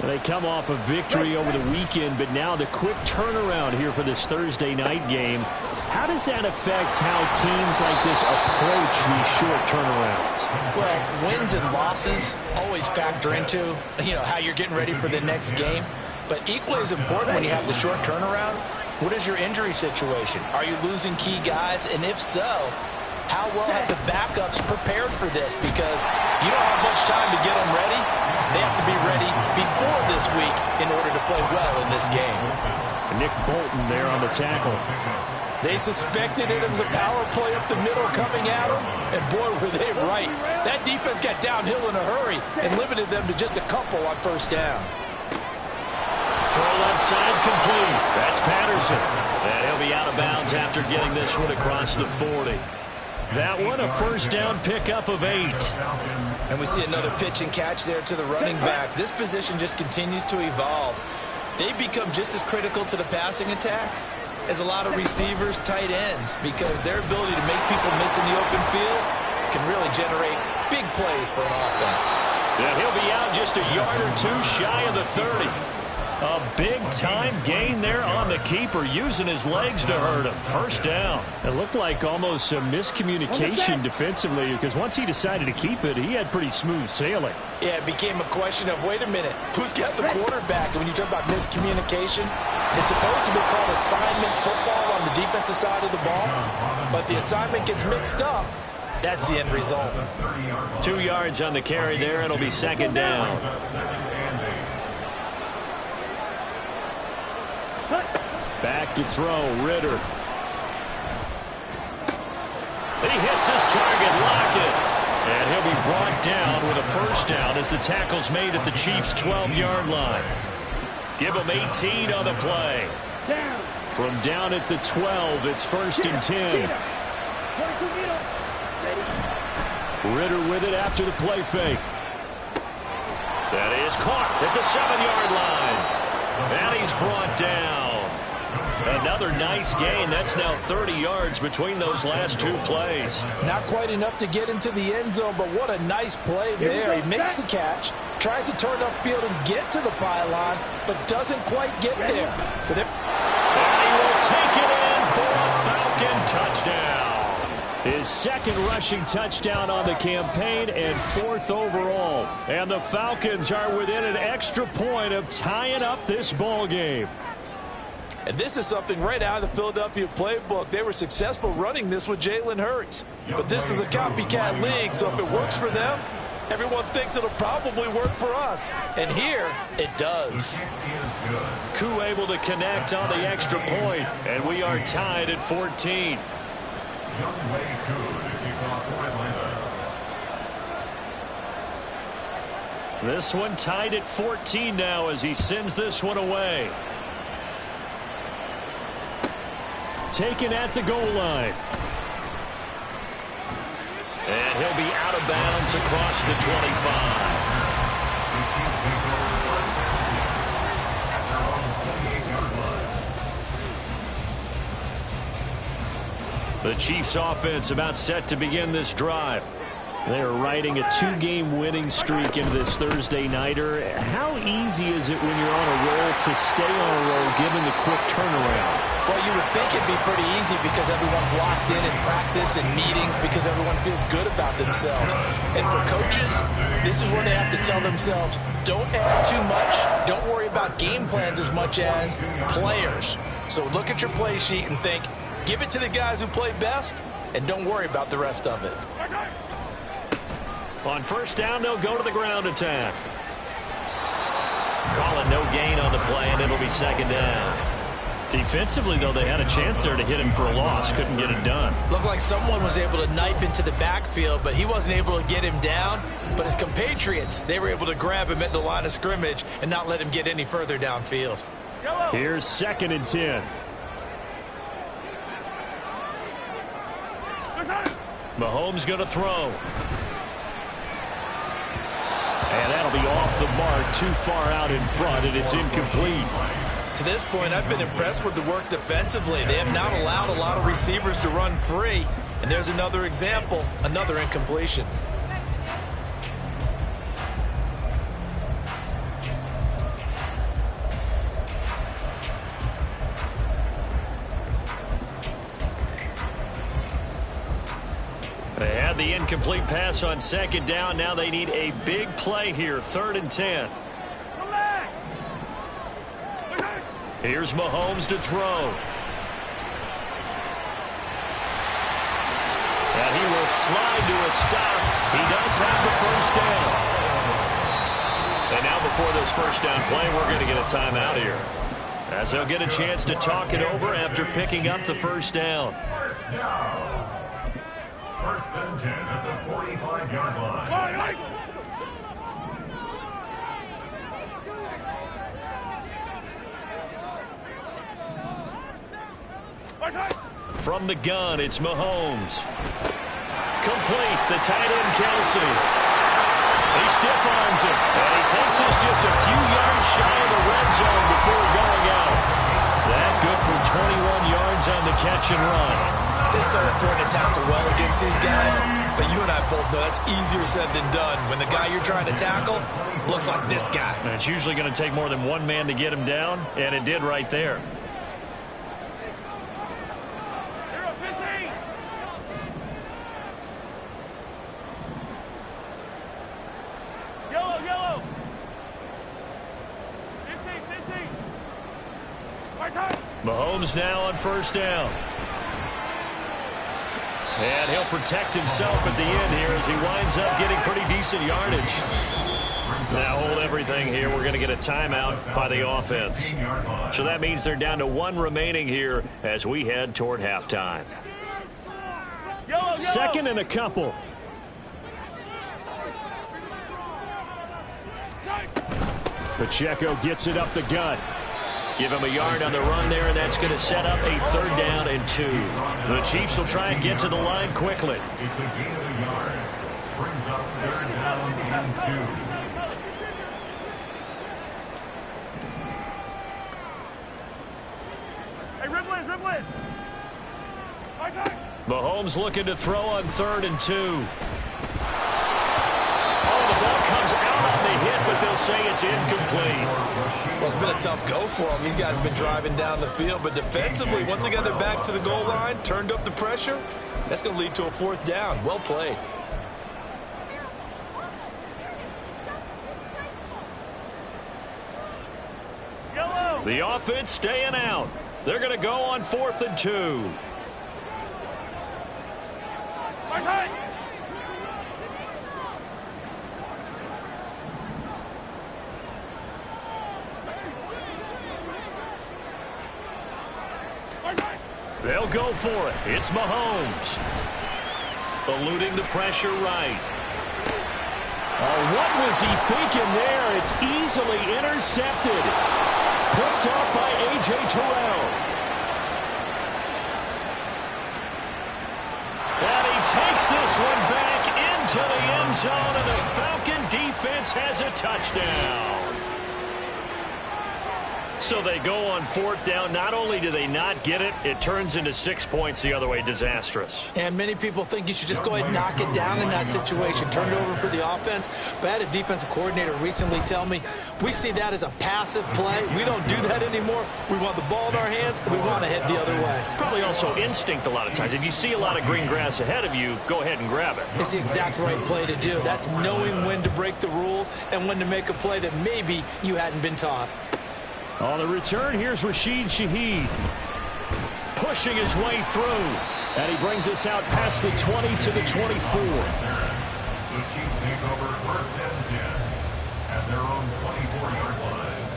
They come off a victory over the weekend, but now the quick turnaround here for this Thursday night game. How does that affect how teams like this approach these short turnarounds? Well, wins and losses always factor into, how you're getting ready for the next game. But equally as important when you have the short turnaround, what is your injury situation? Are you losing key guys? And if so, how well have the backups prepared for this? Because you don't have much time to get them ready. They have to be ready before this week in order to play well in this game. Nick Bolton there on the tackle. They suspected it was a power play up the middle coming at them, and boy, were they right. That defense got downhill in a hurry and limited them to just a couple on first down. Throw left side complete. That's Patterson. And he'll be out of bounds after getting this one across the 40. That one a first down pickup of 8. And we see another pitch and catch there to the running back. This position just continues to evolve. They become just as critical to the passing attack as a lot of receivers, tight ends, because their ability to make people miss in the open field can really generate big plays for an offense. Yeah, he'll be out just a yard or two shy of the 30. A big-time gain there on the keeper, using his legs to hurt him. First down. It looked like almost some miscommunication defensively, because once he decided to keep it, he had pretty smooth sailing. Yeah, it became a question of, wait a minute, who's got the quarterback? And when you talk about miscommunication, it's supposed to be called assignment football on the defensive side of the ball, but the assignment gets mixed up. That's the end result. 2 yards on the carry there. It'll be second down. Back to throw, Ritter. He hits his target, Lockett. And he'll be brought down with a first down as the tackle's made at the Chiefs' 12-yard line. Give him 18 on the play. From down at the 12, it's first and 10. Ritter with it after the play fake. That is caught at the 7-yard line. And he's brought down. Another nice gain. That's now 30 yards between those last two plays. Not quite enough to get into the end zone, but what a nice play there. He makes the catch, tries to turn upfield and get to the pylon, but doesn't quite get there. And he will take it in for a Falcon touchdown. His second rushing touchdown on the campaign and 4th overall. And the Falcons are within an extra point of tying up this ball game. And this is something right out of the Philadelphia playbook. They were successful running this with Jalen Hurts. But this is a copycat league, so if it works for them, everyone thinks it'll probably work for us. And here, it does. Koo able to connect on the extra point, and we are tied at 14. This one tied at 14 now as he sends this one away. Taken at the goal line. And he'll be out of bounds across the 25. The Chiefs offense about set to begin this drive. They're riding a 2-game winning streak into this Thursday nighter. How easy is it when you're on a roll to stay on a roll given the quick turnaround? Well, you would think it'd be pretty easy because everyone's locked in practice and meetings because everyone feels good about themselves. And for coaches, this is where they have to tell themselves, don't add too much. Don't worry about game plans as much as players. So look at your play sheet and think, give it to the guys who play best, and don't worry about the rest of it. On first down, they'll go to the ground attack. Calling no gain on the play, and it'll be second down. Defensively, though, they had a chance there to hit him for a loss. Couldn't get it done. Looked like someone was able to knife into the backfield, but he wasn't able to get him down. But his compatriots, they were able to grab him at the line of scrimmage and not let him get any further downfield. Here's second and 10. Mahomes going to throw. And that'll be off the mark, too far out in front, and it's incomplete. To this point, I've been impressed with the work defensively. They have not allowed a lot of receivers to run free. And there's another example, another incompletion. had the incomplete pass on second down. Now they need a big play here, 3rd and 10. Here's Mahomes to throw. And he will slide to a stop. He does have the first down. And now before this first down play, we're going to get a timeout here, as they'll get a chance to talk it over after picking up the first down. First down. 1st and 10 at the 45-yard line. From the gun, it's Mahomes. Complete, the tight end, Kelsey. He stiff-arms it, and he takes us just a few yards shy of the red zone before going out. That good for 21 yards on the catch and run. It's so important to tackle well against these guys, but you and I both know that's easier said than done. When the guy you're trying to tackle looks like this guy. And it's usually going to take more than one man to get him down, and it did right there. Mahomes now on first down. And he'll protect himself at the end here as he winds up getting pretty decent yardage. Now hold everything here. We're going to get a timeout by the offense. So that means they're down to 1 remaining here as we head toward halftime. 2nd and a couple. Pacheco gets it up the gut. Give him a yard on the run there, and that's going to set up a 3rd down and 2. The Chiefs will try and get to the line quickly. It's a gain of a yard. Brings up 3rd down and 2. Hey, dribble it. Mahomes looking to throw on 3rd and 2. Oh, the ball comes out on the hit, but they'll say it's incomplete. Well, it's been a tough go for them. These guys have been driving down the field, but defensively, once they got their backs to the goal line, turned up the pressure, that's going to lead to a 4th down. Well played. The offense staying out. They're going to go on 4th and 2. They'll go for it. It's Mahomes. Eluding the pressure right. What was he thinking there? It's easily intercepted. Picked up by A.J. Terrell. And he takes this one back into the end zone, and the Falcon defense has a touchdown. So they go on 4th down. Not only do they not get it, it turns into 6 points the other way. Disastrous. And many people think you should just go ahead and knock it down in that situation. Turn it over for the offense. But I had a defensive coordinator recently tell me, we see that as a passive play. We don't do that anymore. We want the ball in our hands, and we want to head the other way. Probably also instinct a lot of times. If you see a lot of green grass ahead of you, go ahead and grab it. It's the exact right play to do. That's knowing when to break the rules and when to make a play that maybe you hadn't been taught. On the return, here's Rashid Shaheed. Pushing his way through. And he brings us out past the 20 to the 24. The Chiefs take over 1st and 10 at their own 24-yard line.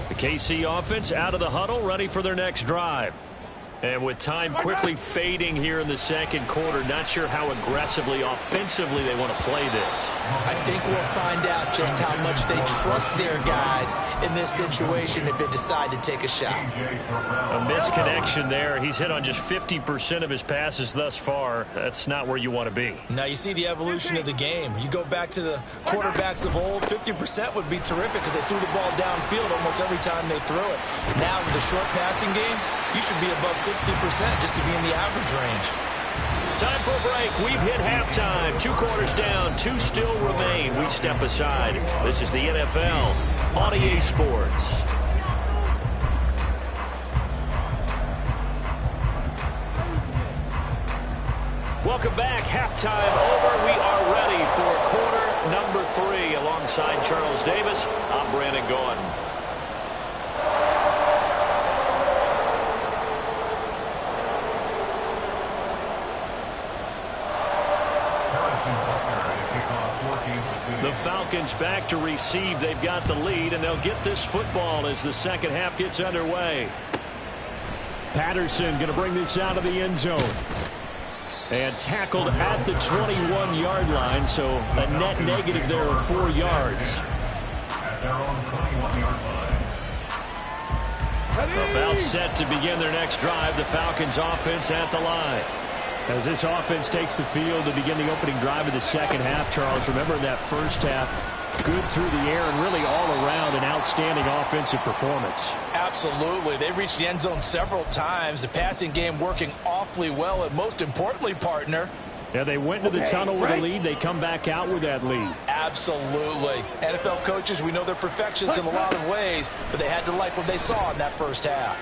The KC offense out of the huddle, ready for their next drive. And with time quickly fading here in the 2nd quarter, not sure how aggressively, offensively they want to play this. I think we'll find out just how much they trust their guys in this situation if they decide to take a shot. A misconnection there. He's hit on just 50% of his passes thus far. That's not where you want to be. Now you see the evolution of the game. You go back to the quarterbacks of old, 50% would be terrific because they threw the ball downfield almost every time they threw it. Now with the short passing game, you should be above 60% just to be in the average range. Time for a break. We've hit halftime. 2 quarters down. 2 still remain. We step aside. This is the NFL on EA Sports. Welcome back. Halftime over. We are ready for quarter number 3. Alongside Charles Davis, I'm Brandon Gordon. The Falcons back to receive. They've got the lead, and they'll get this football as the second half gets underway. Patterson going to bring this out of the end zone. And tackled at the 21-yard line, so a net negative there of 4 yards. At their own 21-yard line. About set to begin their next drive. The Falcons offense at the line. As this offense takes the field to begin the opening drive of the second half, Charles, remember in that first half, good through the air and really all around an outstanding offensive performance. Absolutely. They reached the end zone several times. The passing game working awfully well, and most importantly, partner. Yeah, they went to the tunnel with a lead. They come back out with that lead. Absolutely. NFL coaches, we know they're perfectionists in a lot of ways, but they had to like what they saw in that first half.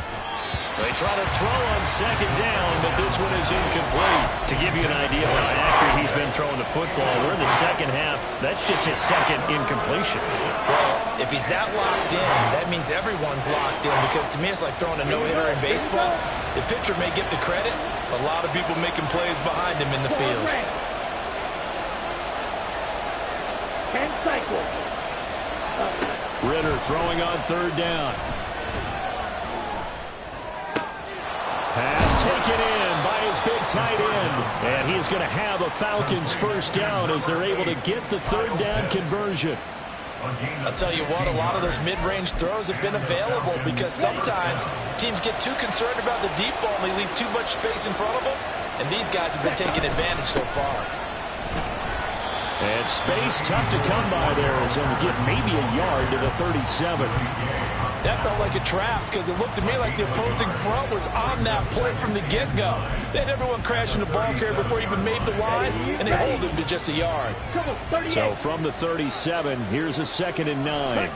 They try to throw on second down, but this one is incomplete. To give you an idea of how accurate he's been throwing the football, we're in the second half. That's just his second incompletion. Well, if he's that locked in, that means everyone's locked in, because to me it's like throwing a no-hitter in baseball. The pitcher may get the credit, but a lot of people making plays behind him in the field. 10 cycles. Ritter throwing on third down. Pass taken in by his big tight end. And he is going to have a Falcons first down as they're able to get the third down conversion. I'll tell you what, a lot of those mid-range throws have been available, because sometimes teams get too concerned about the deep ball and they leave too much space in front of them. And these guys have been taking advantage so far. And space tough to come by there as they'll get maybe a yard to the 37. That felt like a trap, because it looked to me like the opposing front was on that play from the get-go. They had everyone crashing the ball carrier before he even made the line, and they hold him to just a yard. So from the 37, here's a 2nd and 9.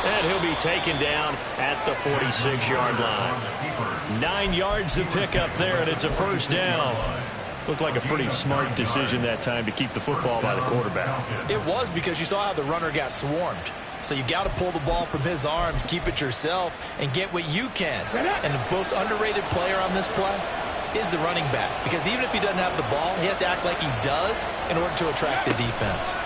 And he'll be taken down at the 46-yard line. 9 yards to pick up there, and it's a first down. Looked like a pretty smart decision that time to keep the football by the quarterback. It was, because you saw how the runner got swarmed. So you got to pull the ball from his arms, keep it yourself, and get what you can. And the most underrated player on this play is the running back, because even if he doesn't have the ball, he has to act like he does in order to attract the defense.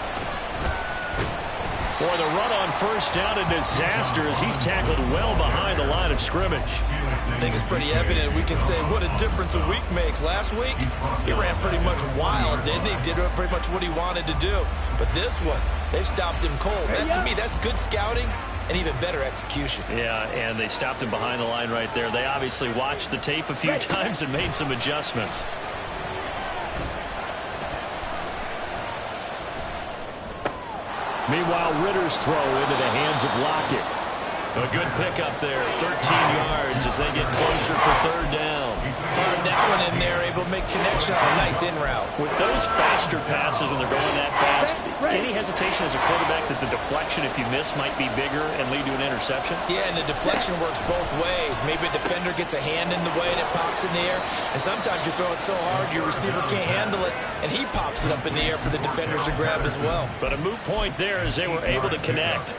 Boy, the run on first down, a disaster as he's tackled well behind the line of scrimmage. I think it's pretty evident. We can say what a difference a week makes. Last week, he ran pretty much wild, didn't he? Did pretty much what he wanted to do. But this one, they've stopped him cold. That, to me, that's good scouting and even better execution. Yeah, and they stopped him behind the line right there. They obviously watched the tape a few times and made some adjustments. Meanwhile, Ritter's throw into the hands of Lockett. A good pickup there, 13 yards as they get closer for third down. Fired that one in there, able to make connection on a nice in route. With those faster passes when they're going that fast, any hesitation as a quarterback that the deflection, if you miss, might be bigger and lead to an interception? Yeah, and the deflection works both ways. Maybe a defender gets a hand in the way and it pops in the air, and sometimes you throw it so hard your receiver can't handle it, and he pops it up in the air for the defenders to grab as well. But a moot point there as they were able to connect.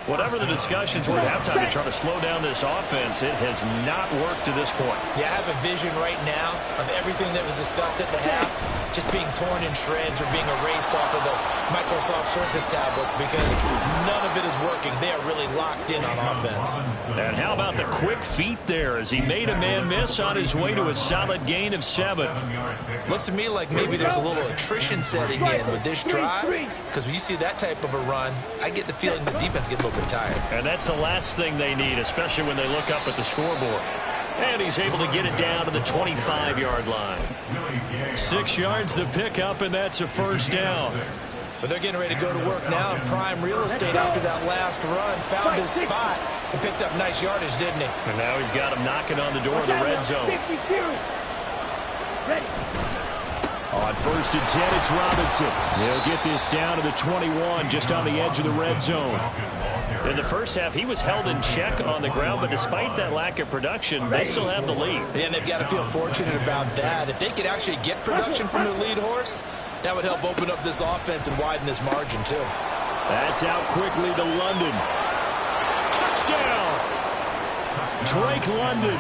Whatever the discussions were at halftime to try to slow down this offense, it has not worked to this point. Yeah, I have a vision right now of everything that was discussed at the half just being torn in shreds or being erased off of the Microsoft Surface tablets, because none of it is working. They are really locked in on offense. And how about the quick feet there as he made a man miss on his way to a solid gain of 7. Looks to me like maybe there's a little attrition setting in with this drive, because when you see that type of a run, I get the feeling the defense gets a little bit tired. And that's the last thing they need, especially when they look up at the scoreboard. And he's able to get it down to the 25-yard line. 6 yards to pick up, and that's a first down. But they're getting ready to go to work now in prime real estate after that last run. Found his spot and picked up nice yardage, didn't he? And now he's got him knocking on the door of the red zone. On 1st and 10, it's Robinson. He'll get this down to the 21, just on the edge of the red zone. In the first half, he was held in check on the ground, but despite that lack of production, they still have the lead. And they've got to feel fortunate about that. If they could actually get production from their lead horse, that would help open up this offense and widen this margin, too. That's out quickly to London. Touchdown! Drake London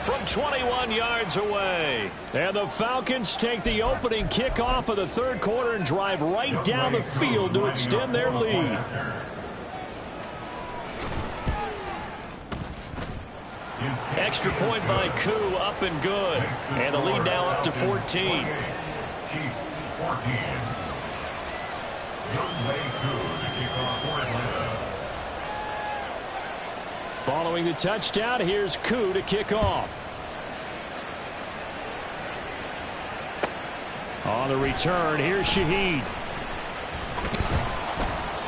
from 21 yards away. And the Falcons take the opening kickoff of the third quarter and drive right down the field to extend their lead. Extra point by Koo, up and good. And the lead now up to 14. Chiefs 14. Youngway Koo to kick off for Atlanta. Following the touchdown, here's Koo to kick off. On the return, here's Shaheed.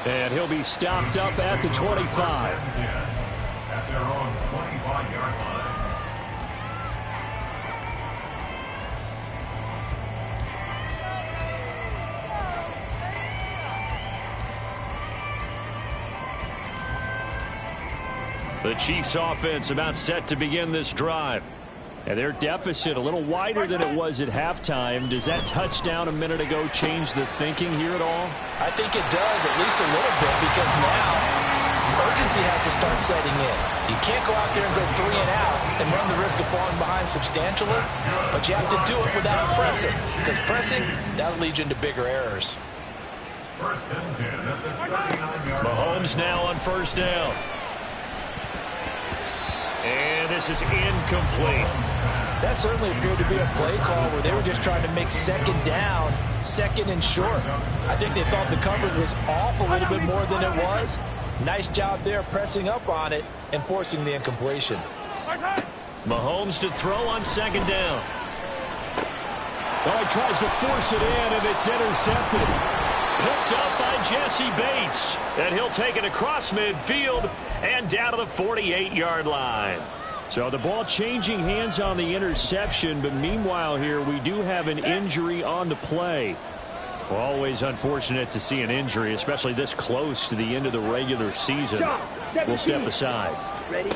And he'll be stopped up at the 25. At their own 25-yard line. The Chiefs offense about set to begin this drive. And their deficit a little wider than it was at halftime. Does that touchdown a minute ago change the thinking here at all? I think it does, at least a little bit, because now urgency has to start setting in. You can't go out there and go 3 and out and run the risk of falling behind substantially, but you have to do it without pressing, because pressing, that'll lead you into bigger errors. First and 10 at the 39-yard line. Mahomes now on first down. And this is incomplete. That certainly appeared to be a play call where they were just trying to make second down, second and short. I think they thought the coverage was off a little bit more than it was. Nice job there pressing up on it and forcing the incompletion. Mahomes to throw on second down. Oh, he tries to force it in, and it's intercepted. Picked up by Jesse Bates. And he'll take it across midfield and down to the 48-yard line. So the ball changing hands on the interception, but meanwhile here we do have an injury on the play. Well, always unfortunate to see an injury, especially this close to the end of the regular season. We'll step aside. Ready?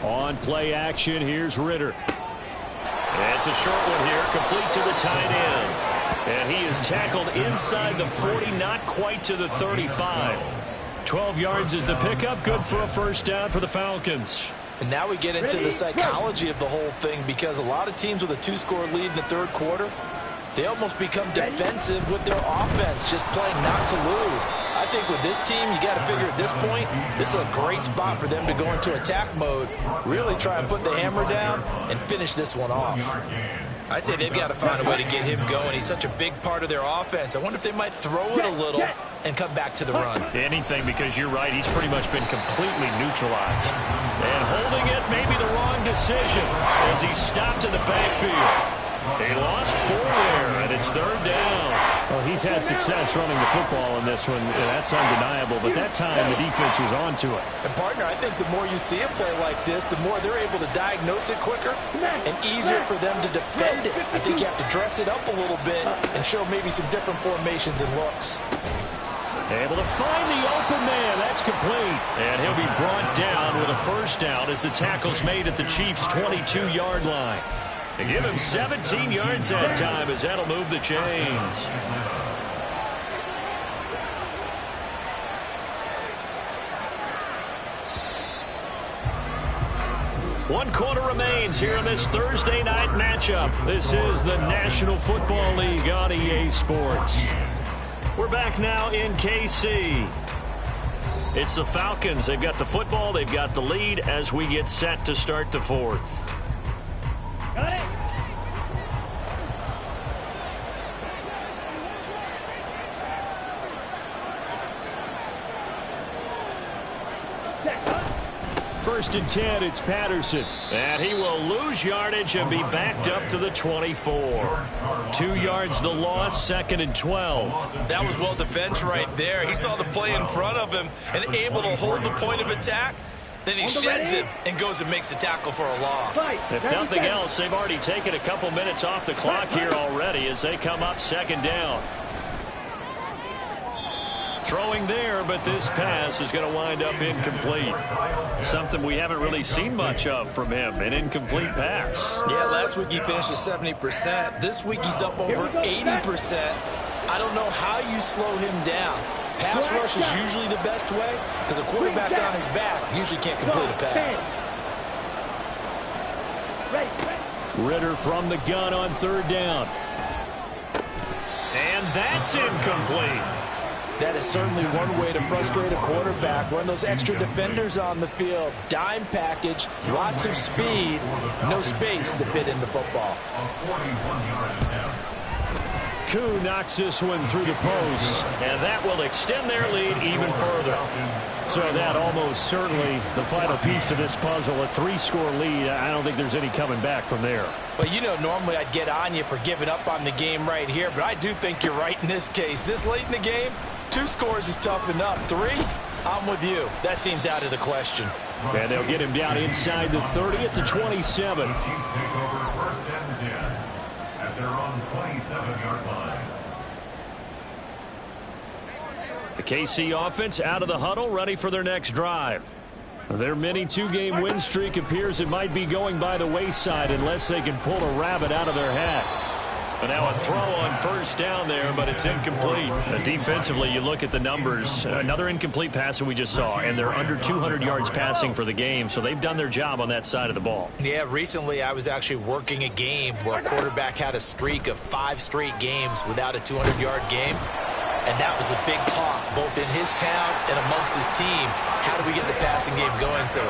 On play action, here's Ritter. And it's a short one here, complete to the tight end. And he is tackled inside the 40, not quite to the 35. 12 yards is the pickup, good for a first down for the Falcons. And now we get into the psychology of the whole thing, because a lot of teams with a 2-score lead in the third quarter, they almost become defensive with their offense, just playing not to lose. I think with this team, you got to figure at this point, this is a great spot for them to go into attack mode, really try and put the hammer down and finish this one off. I'd say they've got to find a way to get him going. He's such a big part of their offense. I wonder if they might throw it a little and come back to the run. Anything, because you're right, he's pretty much been completely neutralized. And holding it, maybe the wrong decision as he stopped in the backfield. They lost 4 there, and it's third down. Well, he's had success running the football in this one. That's undeniable, but that time the defense was on to it. And, partner, I think the more you see a play like this, the more they're able to diagnose it quicker and easier for them to defend it. I think you have to dress it up a little bit and show maybe some different formations and looks. Able to find the open man. That's complete. And he'll be brought down with a first down as the tackle's made at the Chiefs' 22-yard line. They give him 17 yards that time as that'll move the chains. One quarter remains here in this Thursday night matchup. This is the National Football League on EA Sports. We're back now in KC. It's the Falcons. They've got the football. They've got the lead as we get set to start the fourth. Got it. First and 10, it's Patterson. And he will lose yardage and be backed up to the 24. 2 yards the loss, second and 12. That was well defense right there. He saw the play in front of him and able to hold the point of attack. Then he sheds it and goes and makes a tackle for a loss. If nothing else, they've already taken a couple minutes off the clock here already as they come up second down. Throwing there, but this pass is going to wind up incomplete. Something we haven't really seen much of from him, an incomplete pass. Yeah, last week he finished at 70%. This week he's up over 80%. I don't know how you slow him down. Pass rush is usually the best way because a quarterback on his back usually can't complete a pass. Ritter from the gun on third down. And that's incomplete. That is certainly one way to frustrate a quarterback. Run those extra defenders on the field. Dime package, lots of speed, no space to fit into football. Koo knocks this one through the post, and that will extend their lead even further. So that almost certainly the final piece to this puzzle, a 3-score lead. I don't think there's any coming back from there. Well, you know, normally I'd get on you for giving up on the game right here, but I do think you're right in this case. This late in the game, 2 scores is tough enough. 3, I'm with you. That seems out of the question. And they'll get him down inside the 30 at the 27. Chiefs take over 1st and 10 at their own 27-yard line. The KC offense out of the huddle, ready for their next drive. Their mini 2-game win streak appears it might be going by the wayside unless they can pull a rabbit out of their hat. But now a throw on first down there, but it's incomplete. Defensively, you look at the numbers. Another incomplete pass that we just saw, and they're under 200 yards passing for the game, so they've done their job on that side of the ball. Yeah, recently I was actually working a game where a quarterback had a streak of 5 straight games without a 200-yard game. And that was a big talk, both in his town and amongst his team. How do we get the passing game going? So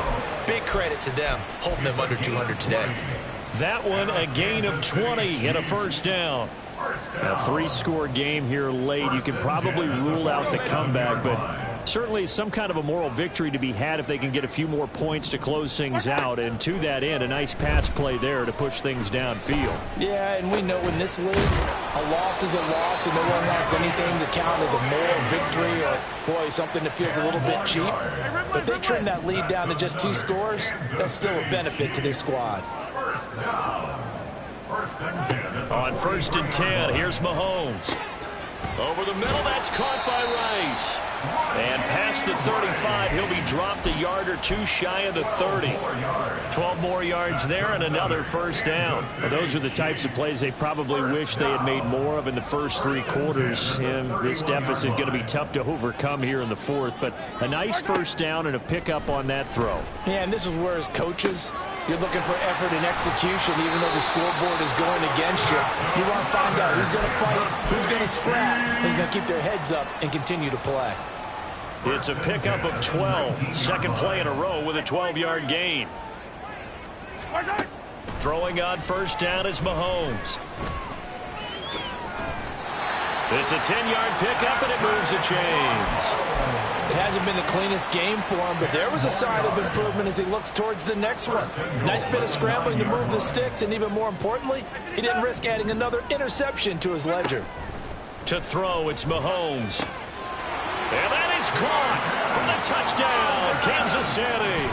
big credit to them, holding them under 200 today. That one, a gain of 20 and a first down. A 3-score game here late. You can probably rule out the comeback, but certainly some kind of a moral victory to be had if they can get a few more points to close things out. And to that end, a nice pass play there to push things downfield. Yeah, and we know in this league, a loss is a loss, and no one wants anything to count as a moral victory or, boy, something that feels a little bit cheap. But they trim that lead down to just 2 scores. That's still a benefit to this squad. On 1st and 10, here's Mahomes. Over the middle, that's caught by Rice. And past the 35, he'll be dropped a yard or 2 shy of the 30. 12 more yards there and another first down. Well, those are the types of plays they probably wish they had made more of in the first 3 quarters. And this deficit going to be tough to overcome here in the 4th. But a nice first down and a pickup on that throw. Yeah, and this is where as coaches, you're looking for effort and execution, even though the scoreboard is going against you. You want to find out who's going to fight, who's going to scrap, who's going to keep their heads up and continue to play. It's a pickup of 12. Second play in a row with a 12-yard gain. Throwing on first down is Mahomes. It's a 10-yard pickup, and it moves the chains. It hasn't been the cleanest game for him, but there was a sign of improvement as he looks towards the next one. Nice bit of scrambling to move the sticks, and even more importantly, he didn't risk adding another interception to his ledger. To throw, it's Mahomes. And that is caught from the touchdown, Kansas City.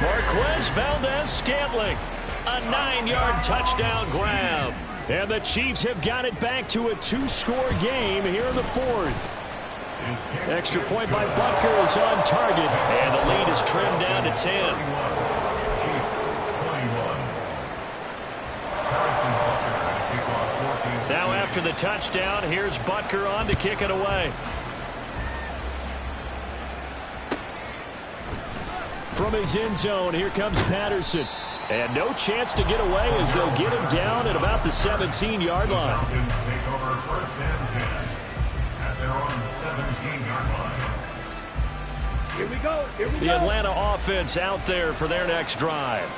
Marquez Valdez-Scantling, a 9-yard touchdown grab. And the Chiefs have got it back to a 2-score game here in the 4th. Extra point by Butker is on target, and the lead is trimmed down to 10. Now after the touchdown, here's Butker on to kick it away. From his end zone, here comes Patterson. And no chance to get away as they'll get him down at about the 17-yard line. Here we go. The Atlanta offense out there for their next drive.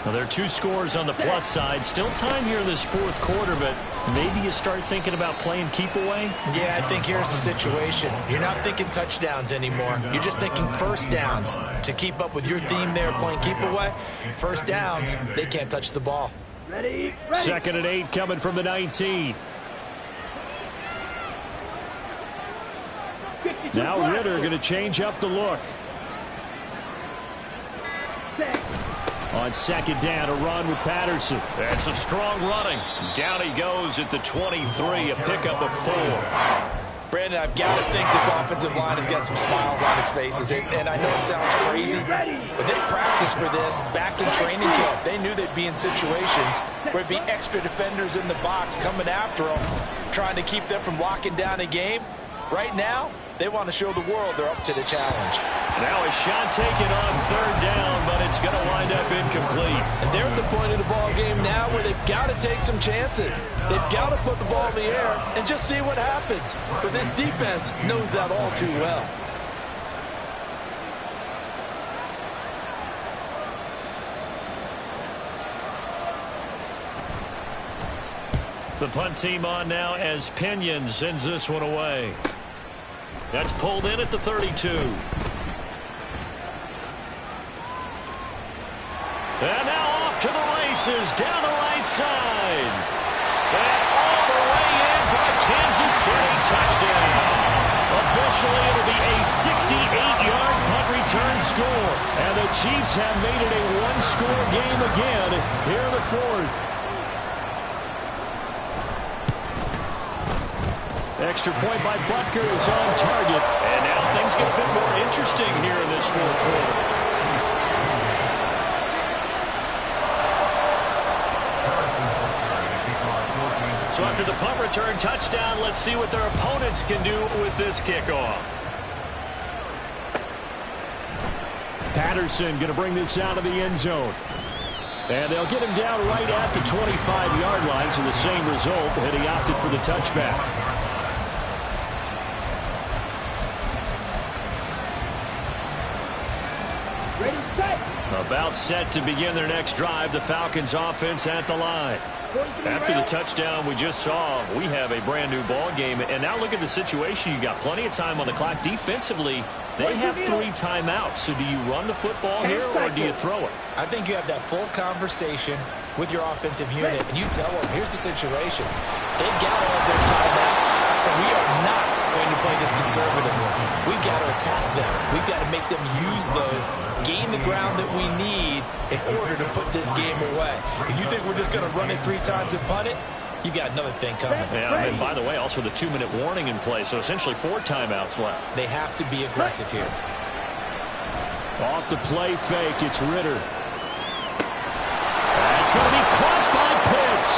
Now, there are 2 scores on the plus side. Still time here in this 4th quarter, but maybe you start thinking about playing keep away? Yeah, I think here's the situation. You're not thinking touchdowns anymore. You're just thinking first downs. To keep up with your theme there, playing keep away, first downs, they can't touch the ball. Ready. 2nd and 8 coming from the 19. Now Ritter going to change up the look. On 2nd down, a run with Patterson. That's some strong running. Down he goes at the 23, a pickup of 4. Brandon, I've got to think this offensive line has got some smiles on its faces. And I know it sounds crazy, but they practiced for this back in training camp. They knew they'd be in situations where it'd be extra defenders in the box coming after them, trying to keep them from locking down a game. Right now, they want to show the world they're up to the challenge. Now a shot taken on third down, but it's going to wind up incomplete. And they're at the point of the ball game now where they've got to take some chances. They've got to put the ball in the air and just see what happens. But this defense knows that all too well. The punt team on now as Pinion sends this one away. That's pulled in at the 32. And now off to the races down the right side. And all the way in for a Kansas City touchdown. Officially, it'll be a 68-yard punt return score. And the Chiefs have made it a one-score game again here in the fourth. Extra point by Butker is on target. And now things get a bit more interesting here in this fourth quarter. So after the punt return touchdown, let's see what their opponents can do with this kickoff. Patterson going to bring this out of the end zone. And they'll get him down right at the 25-yard line, so the same result, and he opted for the touchback. About set to begin their next drive, the Falcons offense at the line. After the touchdown we just saw, we have a brand new ball game. And now look at the situation. You got plenty of time on the clock. Defensively, they have 3 timeouts. So do you run the football here or do you throw it? I think you have that full conversation with your offensive unit, and you tell them, here's the situation. They've got all of their timeouts, so we are not going to play this conservatively. We've got to attack them. We've got to make them use those, gain the ground that we need in order to put this game away. If you think we're just going to run it 3 times and punt it, you got another thing coming. Yeah, and by the way, also the 2-minute warning in play, so essentially 4 timeouts left. They have to be aggressive here. Off the play fake, it's Ritter. That's going to be caught by Pitts.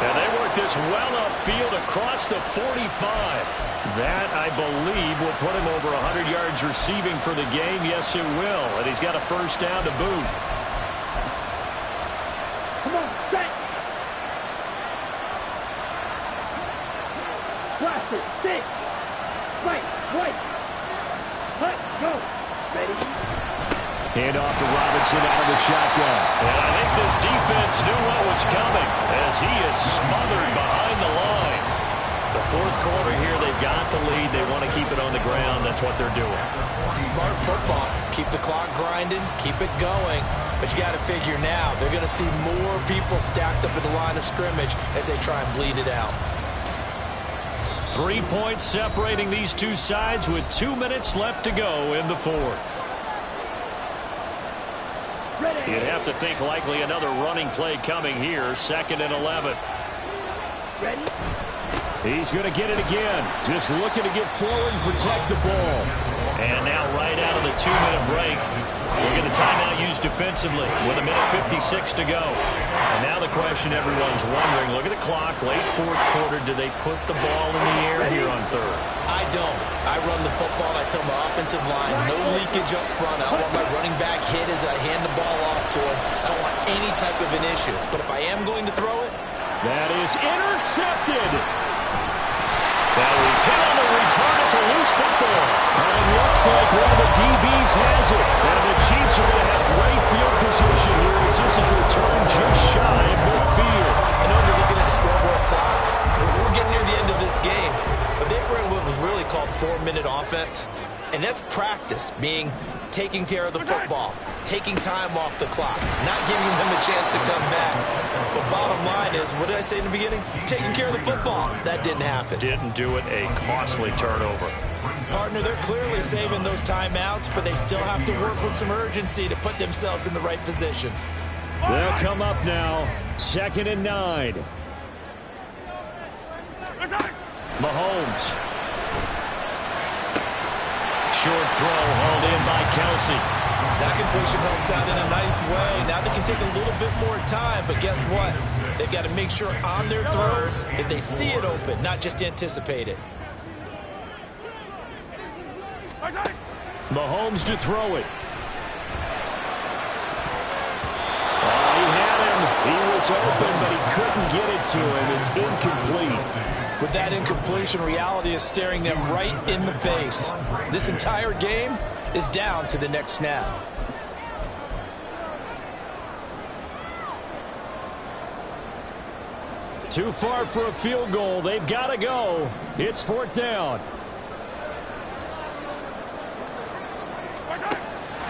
And they work this well upfield across the 45. That, I believe, will put him over 100 yards receiving for the game. Yes, it will. And he's got a first down to boot. Come on, set. Blaster, sit. Fight, wait. Hut, go. Ready? Hand off to Robinson out of the shotgun. And I think this defense knew what was coming as he is smothered behind the line. The fourth quarter here, they've got the lead. They want to keep it on the ground. That's what they're doing. Smart football. Keep the clock grinding. Keep it going. But you got to figure now, they're going to see more people stacked up at the line of scrimmage as they try and bleed it out. 3 points separating these two sides with 2 minutes left to go in the fourth. You'd have to think likely another running play coming here. 2nd and 11. Ready? He's going to get it again. Just looking to get forward and protect the ball. And now right out of the 2-minute break, we'll get a timeout used defensively with 1:56 to go. And now the question everyone's wondering, look at the clock, late fourth quarter, do they put the ball in the air here on third? I don't. I run the football, and I tell my offensive line, no leakage up front. I don't want my running back hit as I hand the ball off to him. I don't want any type of an issue. But if I am going to throw it, that is intercepted. That was hit on the return. It's a loose football. And it looks like one of the DBs has it. And the Chiefs are going to have great field position here as this is returned just shy of midfield. I know you're looking at the scoreboard clock. We're getting near the end of this game. But they were in what was really called 4-minute offense. And that's practice, being taking care of the football, taking time off the clock, not giving them a chance to come back. But bottom line is, what did I say in the beginning? Taking care of the football. That didn't happen. Didn't do it. A costly turnover. Partner, they're clearly saving those timeouts, but they still have to work with some urgency to put themselves in the right position. They'll come up now. 2nd and 9. Mahomes. short throw hauled in by Kelsey. That completion helps out in a nice way. Now they can take a little bit more time, but guess what? They've got to make sure on their throws that they see it open, not just anticipate it. Mahomes to throw it. Oh, he had him. He was open, but he couldn't get it to him. It's incomplete. With that incompletion, reality is staring them right in the face. This entire game is down to the next snap. Too far for a field goal. They've got to go. It's 4th down.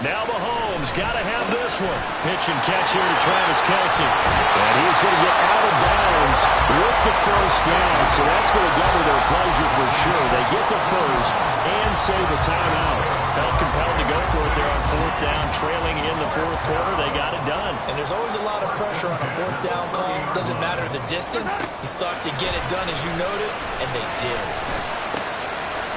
Now Mahomes got to have this one. Pitch and catch here to Travis Kelsey. And he's going to get out of bounds with the first down. So that's going to double their pleasure for sure. They get the first and save the timeout. Felt compelled to go for it there on 4th down, trailing in the 4th quarter. They got it done. And there's always a lot of pressure on a 4th down call. Doesn't matter the distance. You still have to get it done, as you noted, and they did.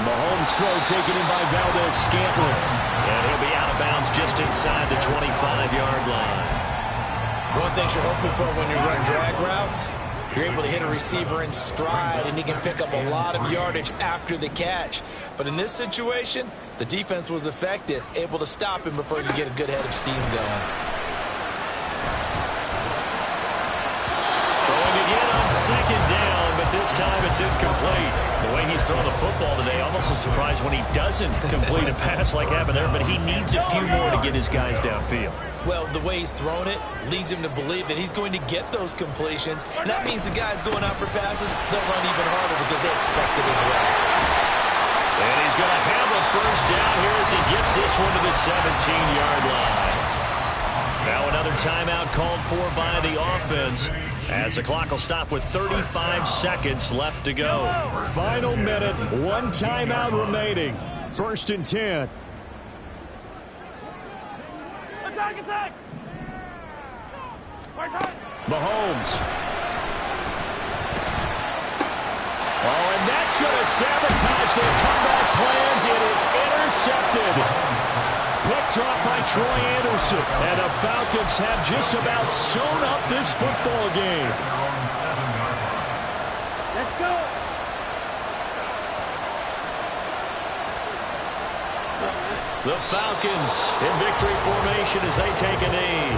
Mahomes' throw taken in by Valdez-Scantling. And he'll be out of bounds just inside the 25-yard line. One thing you're hoping for when you run drag routes, you're able to hit a receiver in stride, and he can pick up a lot of yardage after the catch. But in this situation, the defense was effective, able to stop him before he could get a good head of steam going. Throwing again on 2nd down, but this time it's incomplete. The way he's throwing the football today, almost a surprise when he doesn't complete a pass like happened there, but he needs a few more to get his guys downfield. Well, the way he's thrown it leads him to believe that he's going to get those completions, and that means the guys going out for passes, they'll run even harder because they expect it as well. And he's going to have a first down here as he gets this one to the 17-yard line. Now another timeout called for by the offense, as the clock will stop with 35 seconds left to go. Final minute, 1 timeout remaining. 1st and 10. Attack! Mahomes. Oh, and that's going to sabotage their comeback plans. It is intercepted. Picked off by Troy Anderson. And the Falcons have just about sewn up this football game. Let's go! The Falcons in victory formation as they take a knee.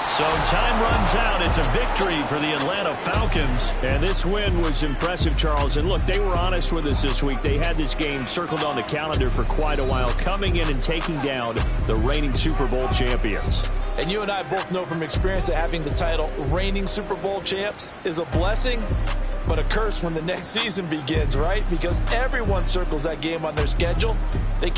So time runs out. It's a victory for the Atlanta Falcons. And this win was impressive, Charles. And look, they were honest with us this week. They had this game circled on the calendar for quite a while, coming in and taking down the reigning Super Bowl champions. And you and I both know from experience that having the title reigning Super Bowl champs is a blessing, but a curse when the next season begins, right? Because everyone circles that game on their schedule. They